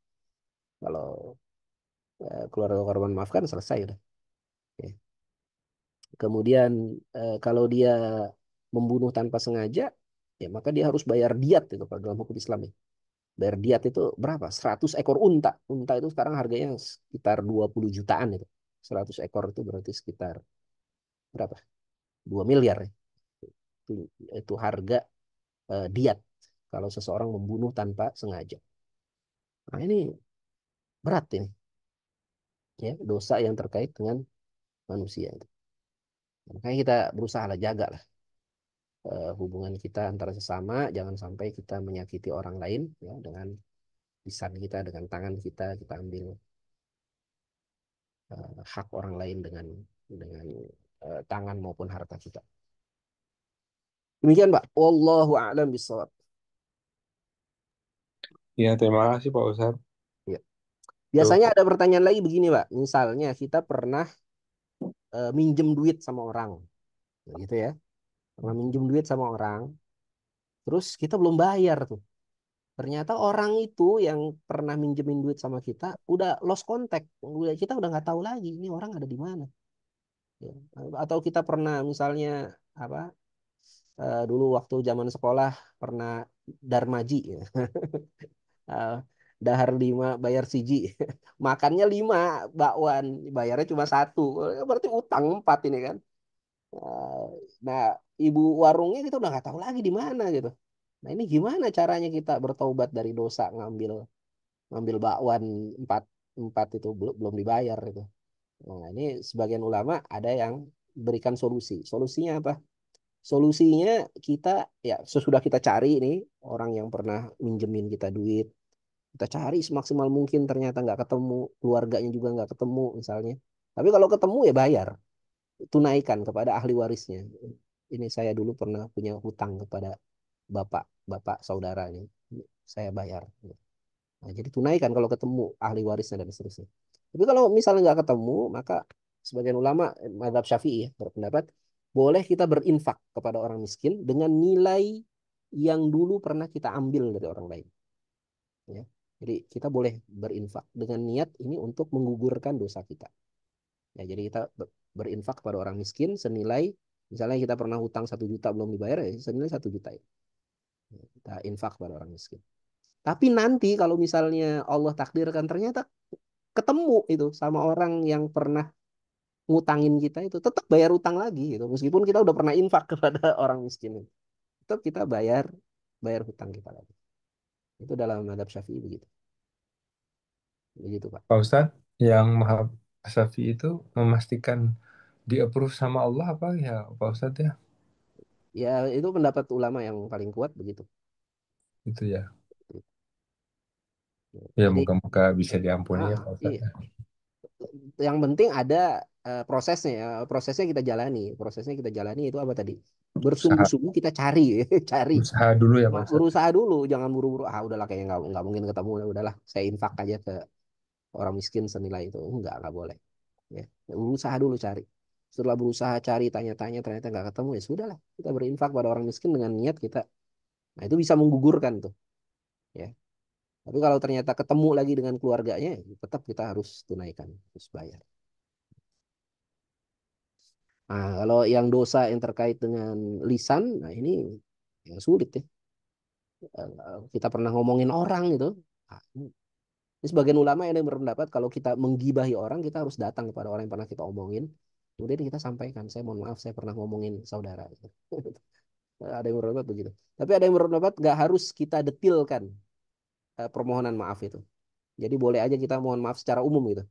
Kalau keluarga korban memaafkan selesai udah. Ya. Kemudian kalau dia membunuh tanpa sengaja, ya maka dia harus bayar diat itu kalau dalam hukum Islam ya. Bayar diat itu berapa? 100 ekor unta. Unta itu sekarang harganya sekitar 20 jutaan itu. 100 ekor itu berarti sekitar berapa? 2 miliar ya. Itu harga diat kalau seseorang membunuh tanpa sengaja. Nah, ini berat ini ya, dosa yang terkait dengan manusia itu. Makanya kita berusaha lah jaga lah hubungan kita antara sesama, jangan sampai kita menyakiti orang lain ya dengan lisan kita, dengan tangan kita ambil hak orang lain dengan tangan maupun harta kita. Demikian, Pak. Wallahu a'lam bishawab. Ya, terima kasih Pak Ustadz. Ya. Tuh. Biasanya ada pertanyaan lagi begini, Pak. Misalnya kita pernah minjem duit sama orang, gitu ya. Pernah minjem duit sama orang, terus kita belum bayar tuh. Ternyata orang itu yang pernah minjemin duit sama kita udah lost contact, kita udah nggak tahu lagi ini orang ada di mana. Ya. Atau kita pernah misalnya apa dulu waktu zaman sekolah pernah darmaji, ya. Eh, dahar 5 bayar siji. Makannya 5 bakwan, bayarnya cuma satu. Berarti utang 4 ini kan. Eh, Nah, ibu warungnya kita udah nggak tahu lagi di mana gitu. Nah, ini gimana caranya kita bertaubat dari dosa ngambil ngambil bakwan 4 4 itu belum belum dibayar itu. Nah, ini sebagian ulama ada yang berikan solusi. Solusinya apa? Solusinya kita ya sesudah kita cari ini orang yang pernah minjemin kita duit, kita cari semaksimal mungkin ternyata nggak ketemu, keluarganya juga nggak ketemu misalnya. Tapi kalau ketemu ya bayar, tunaikan kepada ahli warisnya. Ini saya dulu pernah punya hutang kepada bapak bapak saudaranya, saya bayar. Nah, jadi tunaikan kalau ketemu ahli warisnya dan seterusnya. Tapi kalau misalnya nggak ketemu, maka sebagian ulama mazhab Syafi'i ya, berpendapat boleh kita berinfak kepada orang miskin dengan nilai yang dulu pernah kita ambil dari orang lain. Ya. Jadi kita boleh berinfak dengan niat ini untuk menggugurkan dosa kita. Ya, jadi kita berinfak kepada orang miskin senilai misalnya kita pernah hutang 1 juta belum dibayar ya senilai 1 juta ya. Kita infak kepada orang miskin. Tapi nanti kalau misalnya Allah takdirkan ternyata ketemu itu sama orang yang pernah ngutangin kita itu tetap bayar utang lagi gitu. Meskipun kita udah pernah infak kepada orang miskin itu. Tetap kita bayar bayar hutang kita lagi. Itu dalam madhab Syafi'i begitu. Begitu, Pak. Pak Ustadz, yang Maha Syafi'i itu memastikan di-approve sama Allah apa ya Pak Ustadz ya? Ya, itu pendapat ulama yang paling kuat begitu. Itu ya. Ya Jadi, moga-moga bisa diampuni ya Pak Ustadz iya. ya. Yang penting ada prosesnya ya. Prosesnya kita jalani. Prosesnya kita jalani itu apa tadi? Usaha, Bersungguh-sungguh kita cari, cari. usaha dulu ya Pak Ustadz. Berusaha dulu, jangan buru-buru. Ah, udahlah kayaknya nggak mungkin ketemu. Udahlah, saya infak aja ke orang miskin senilai itu. Nggak boleh. Ya, berusaha dulu cari. Setelah berusaha cari, tanya-tanya, ternyata nggak ketemu ya sudahlah. Kita berinfak pada orang miskin dengan niat kita. Nah, itu bisa menggugurkan tuh. Ya. Tapi kalau ternyata ketemu lagi dengan keluarganya, tetap kita harus tunaikan, harus bayar. Nah, kalau yang dosa yang terkait dengan lisan, nah ini ya sulit ya. Kita pernah ngomongin orang gitu. Nah, ini sebagian ulama yang berpendapat kalau kita menggibahi orang, kita harus datang kepada orang yang pernah kita omongin. Kemudian kita sampaikan, saya mohon maaf, saya pernah ngomongin saudara. Gitu. Ada yang berpendapat begitu. Tapi ada yang berpendapat nggak harus kita detilkan permohonan maaf itu. Jadi boleh aja kita mohon maaf secara umum gitu.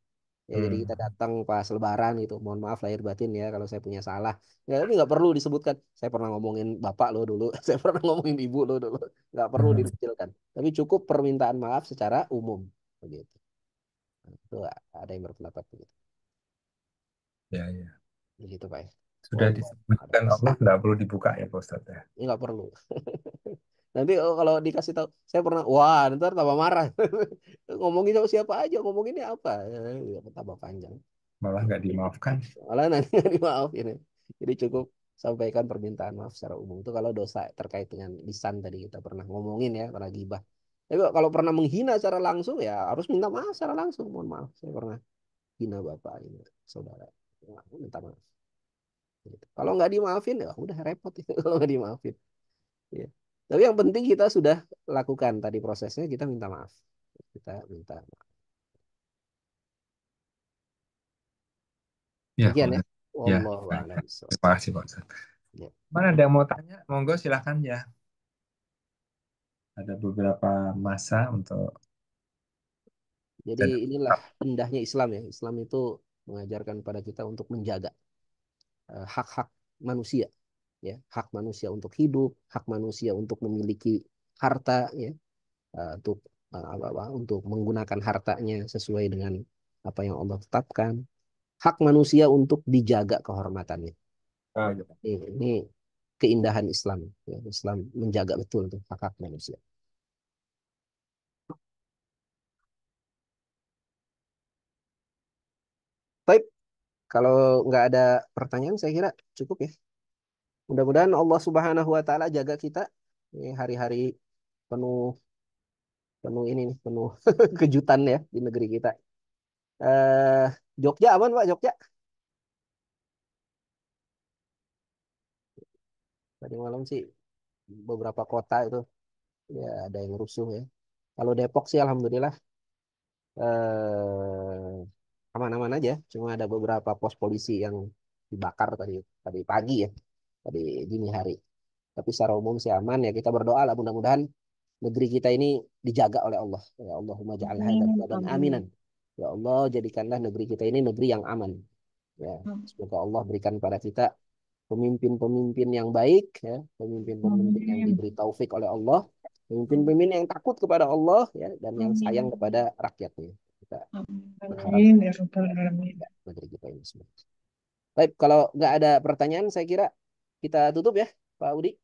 Ya, jadi kita Hmm. datang pas Lebaran gitu, mohon maaf lahir batin ya kalau saya punya salah. Ya, tapi nggak perlu disebutkan. Saya pernah ngomongin bapak lo dulu, saya pernah ngomongin ibu lo dulu. Nggak perlu Hmm. didetailkan. Tapi cukup permintaan maaf secara umum, begitu. Nah, itu ada yang berpendapat begitu. Ya, ya. Begitu Pak. Ya. Sudah Wallahu a'lam. disebutkan Allah nggak perlu dibuka ya Pak Ustadz ya. Ini nggak perlu. Nanti kalau dikasih tahu, saya pernah, wah, ntar tambah marah. Ngomongin sama siapa aja, ngomonginnya apa? Ya, tambah panjang. Malah nggak dimaafkan. Malah nanti nggak dimaafin ya. Jadi cukup sampaikan permintaan maaf secara umum. Itu kalau dosa terkait dengan lisan tadi kita pernah ngomongin ya, pernah gibah. Tapi kalau pernah menghina secara langsung ya harus minta maaf secara langsung. Mohon maaf, saya pernah hina bapak ini, saudara. Minta maaf. Gitu. Kalau nggak dimaafin ya udah repot itu kalau nggak dimaafin. Ya. Tapi yang penting kita sudah lakukan tadi prosesnya, kita minta maaf. Kita minta maaf. Ya Pak Sekian ya. Ustadz. Ya, Wallahu baik. a'lam bishawab. Terima kasih Pak Ustadz. Ya. Mana ada yang mau tanya? Monggo silahkan ya. Ada beberapa masa untuk Jadi dan inilah indahnya Islam ya. Islam itu mengajarkan pada kita untuk menjaga hak-hak manusia, ya, hak manusia untuk hidup, hak manusia untuk memiliki harta, ya, untuk untuk menggunakan hartanya sesuai dengan apa yang Allah tetapkan, hak manusia untuk dijaga kehormatannya. ya, Pak. Ini keindahan Islam, ya. Islam menjaga betul tuh hak-hak manusia. Baik, kalau nggak ada pertanyaan, saya kira cukup ya. Mudah-mudahan Allah Subhanahu wa taala jaga kita ini hari-hari penuh penuh ini nih, penuh kejutan ya di negeri kita. Eh Jogja aman Pak, Jogja? Tadi malam sih beberapa kota itu ya ada yang rusuh ya. Kalau Depok sih alhamdulillah aman-aman aja. Cuma ada beberapa pos polisi yang dibakar tadi tadi pagi ya, tadi dini hari. Tapi secara umum sih aman ya. Kita berdoa lah mudah-mudahan negeri kita ini dijaga oleh Allah. Ya Allahumma ja'al hadza baladan aminan. Ya Allah, jadikanlah negeri kita ini negeri yang aman. Ya, semoga Allah berikan pada kita pemimpin-pemimpin yang baik, ya, pemimpin-pemimpin yang diberi taufik oleh Allah, pemimpin-pemimpin yang takut kepada Allah, ya, dan yang sayang kepada rakyatnya. Kita berharap Amin ya rabbal alamin. negeri kita ini semua. Baik, kalau nggak ada pertanyaan, saya kira kita tutup ya, Pak Udi,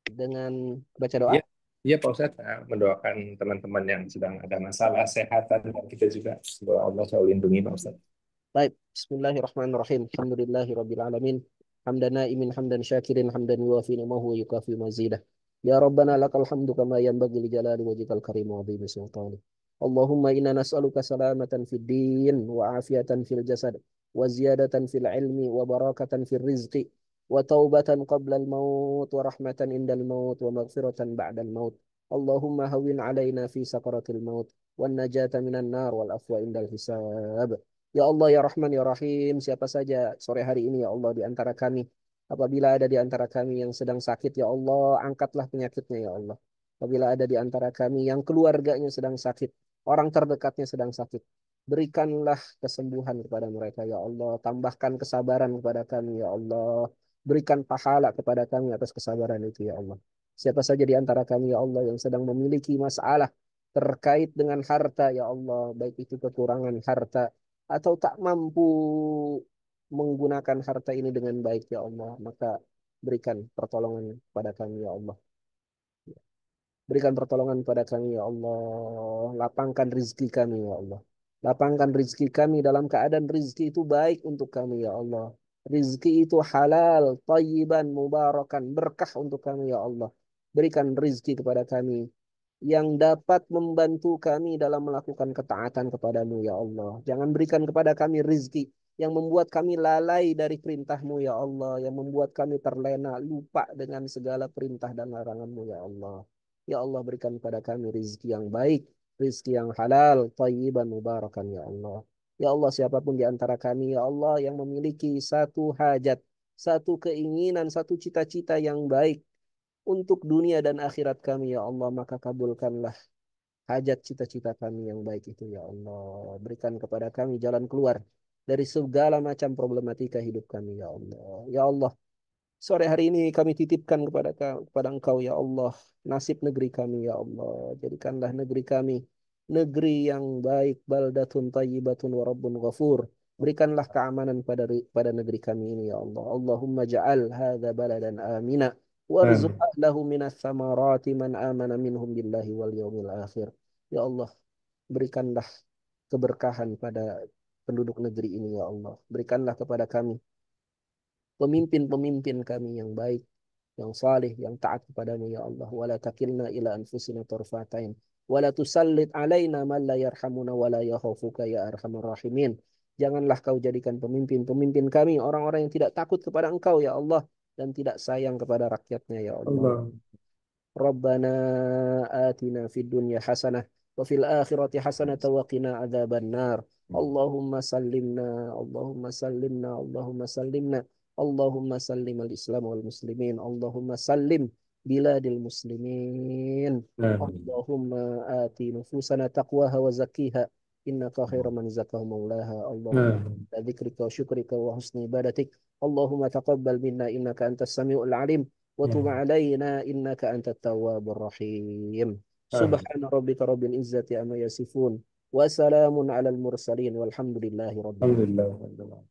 dengan baca doa. Iya, iya Pak Ustadz, mendoakan teman-teman yang sedang ada masalah kesehatan dan kita juga semoga Allah selalu lindungi Pak Ustadz. Baik, bismillahirrahmanirrahim. Alhamdulillahirabbil alamin. Hamdan na'imin hamdan syakirin hamdan yuwafi ni'amahu wa yukafi mazidah. Ya Rabbana lakal hamdu kama yanbaghi li jalali wajhikal karim wa 'azimi sultanik. Allahumma inna nas'aluka salamatan fid din wa afiyatan fil jasad wa ziyadatan fil ilmi wa barakatan fil rizqi wa taubatan qabla al maut wa rahmatan indal maut wa maghfiratan ba'dal maut. Allahumma hawwin 'alaina fi sakaratil maut wan najata minan nar wal afwa indal hisab. Ya Allah, ya Rahman, ya Rahim, siapa saja sore hari ini, ya Allah, di antara kami. Apabila ada di antara kami yang sedang sakit, ya Allah, angkatlah penyakitnya, ya Allah. Apabila ada di antara kami yang keluarganya sedang sakit, orang terdekatnya sedang sakit, berikanlah kesembuhan kepada mereka, ya Allah. Tambahkan kesabaran kepada kami, ya Allah. Berikan pahala kepada kami atas kesabaran itu, ya Allah. Siapa saja di antara kami, ya Allah, yang sedang memiliki masalah terkait dengan harta, ya Allah, baik itu kekurangan harta, atau tak mampu menggunakan harta ini dengan baik ya Allah, maka berikan pertolongan pada kami ya Allah. Berikan pertolongan pada kami ya Allah. Lapangkan rizki kami ya Allah. Lapangkan rizki kami dalam keadaan rizki itu baik untuk kami ya Allah. Rizki itu halal, tayyiban, mubarakan, berkah untuk kami ya Allah. Berikan rizki kepada kami yang dapat membantu kami dalam melakukan ketaatan kepadamu ya Allah. Jangan berikan kepada kami rizki yang membuat kami lalai dari perintahmu ya Allah. Yang membuat kami terlena, lupa dengan segala perintah dan laranganmu ya Allah. Ya Allah, berikan kepada kami rizki yang baik, rizki yang halal, tayyiban, mubarakan ya Allah. Ya Allah, siapapun di antara kami ya Allah yang memiliki satu hajat, satu keinginan, satu cita-cita yang baik untuk dunia dan akhirat kami ya Allah, maka kabulkanlah hajat cita-cita kami yang baik itu ya Allah. Berikan kepada kami jalan keluar dari segala macam problematika hidup kami ya Allah. Ya Allah, sore hari ini kami titipkan kepada Engkau ya Allah nasib negeri kami ya Allah. Jadikanlah negeri kami negeri yang baik, baldatun tayyibatun wa rabbun ghafur. Berikanlah keamanan pada negeri kami ini ya Allah. Allahumma ja'al hadza baladan amina warzuq Amin. ahlahu minas samarati man amana minhum billahi wal yaumil akhir. Ya Allah, berikanlah keberkahan pada penduduk negeri ini ya Allah. Berikanlah kepada kami pemimpin-pemimpin kami yang baik, yang saleh, yang taat kepadamu ya Allah. Wala takilna ila anfusina tarfatain. Wala tusallit alaina man la yarhamuna wala yakhafuka ya arhamar rahimin. Janganlah kau jadikan pemimpin-pemimpin kami orang-orang yang tidak takut kepada Engkau ya Allah dan tidak sayang kepada rakyatnya ya Allah. Allah. ربنا آتنا في الدنيا حسنة وفي الآخرة حسنة وقنا عذاب النار اللهم سلمنا اللهم سلمنا اللهم سلمنا اللهم سلم الإسلام والمسلمين اللهم سلم بلاد المسلمين Amin. اللهم آت نفوسنا تقواها وزكيها إنك خير من زكاها مولاها اللهم Amin. ذكرك وشكرك وحسن عبادتك اللهم تقبل منا إنك أنت السميع العليم وتب Amin. علينا إنك أنت التواب الرحيم سبحان ربك رب العزة عما يصفون وسلام على المرسلين والحمد لله رب العالمين Alhamdulillah.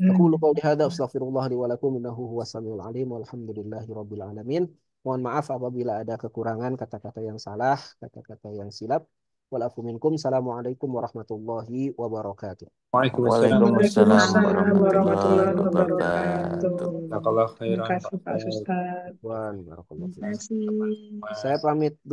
أقول قولي هذا أستغفر الله لي ولكم إنه هو السميع العليم والحمد لله رب العالمين. Mohon maaf apabila ada kekurangan, kata-kata yang salah, kata-kata yang silap. Walafu minkum. Assalamualaikum warahmatullahi wabarakatuh. Waalaikumsalam. Waalaikumsalam Waalaikumsalam warahmatullahi warahmatullahi wabarakatuh. wabarakatuh. Jazakallah Terima khairan Pak kasih Pak Ustadz. Ustadz. Wan, Terima barakallahu fiik. kasih. Saya pamit.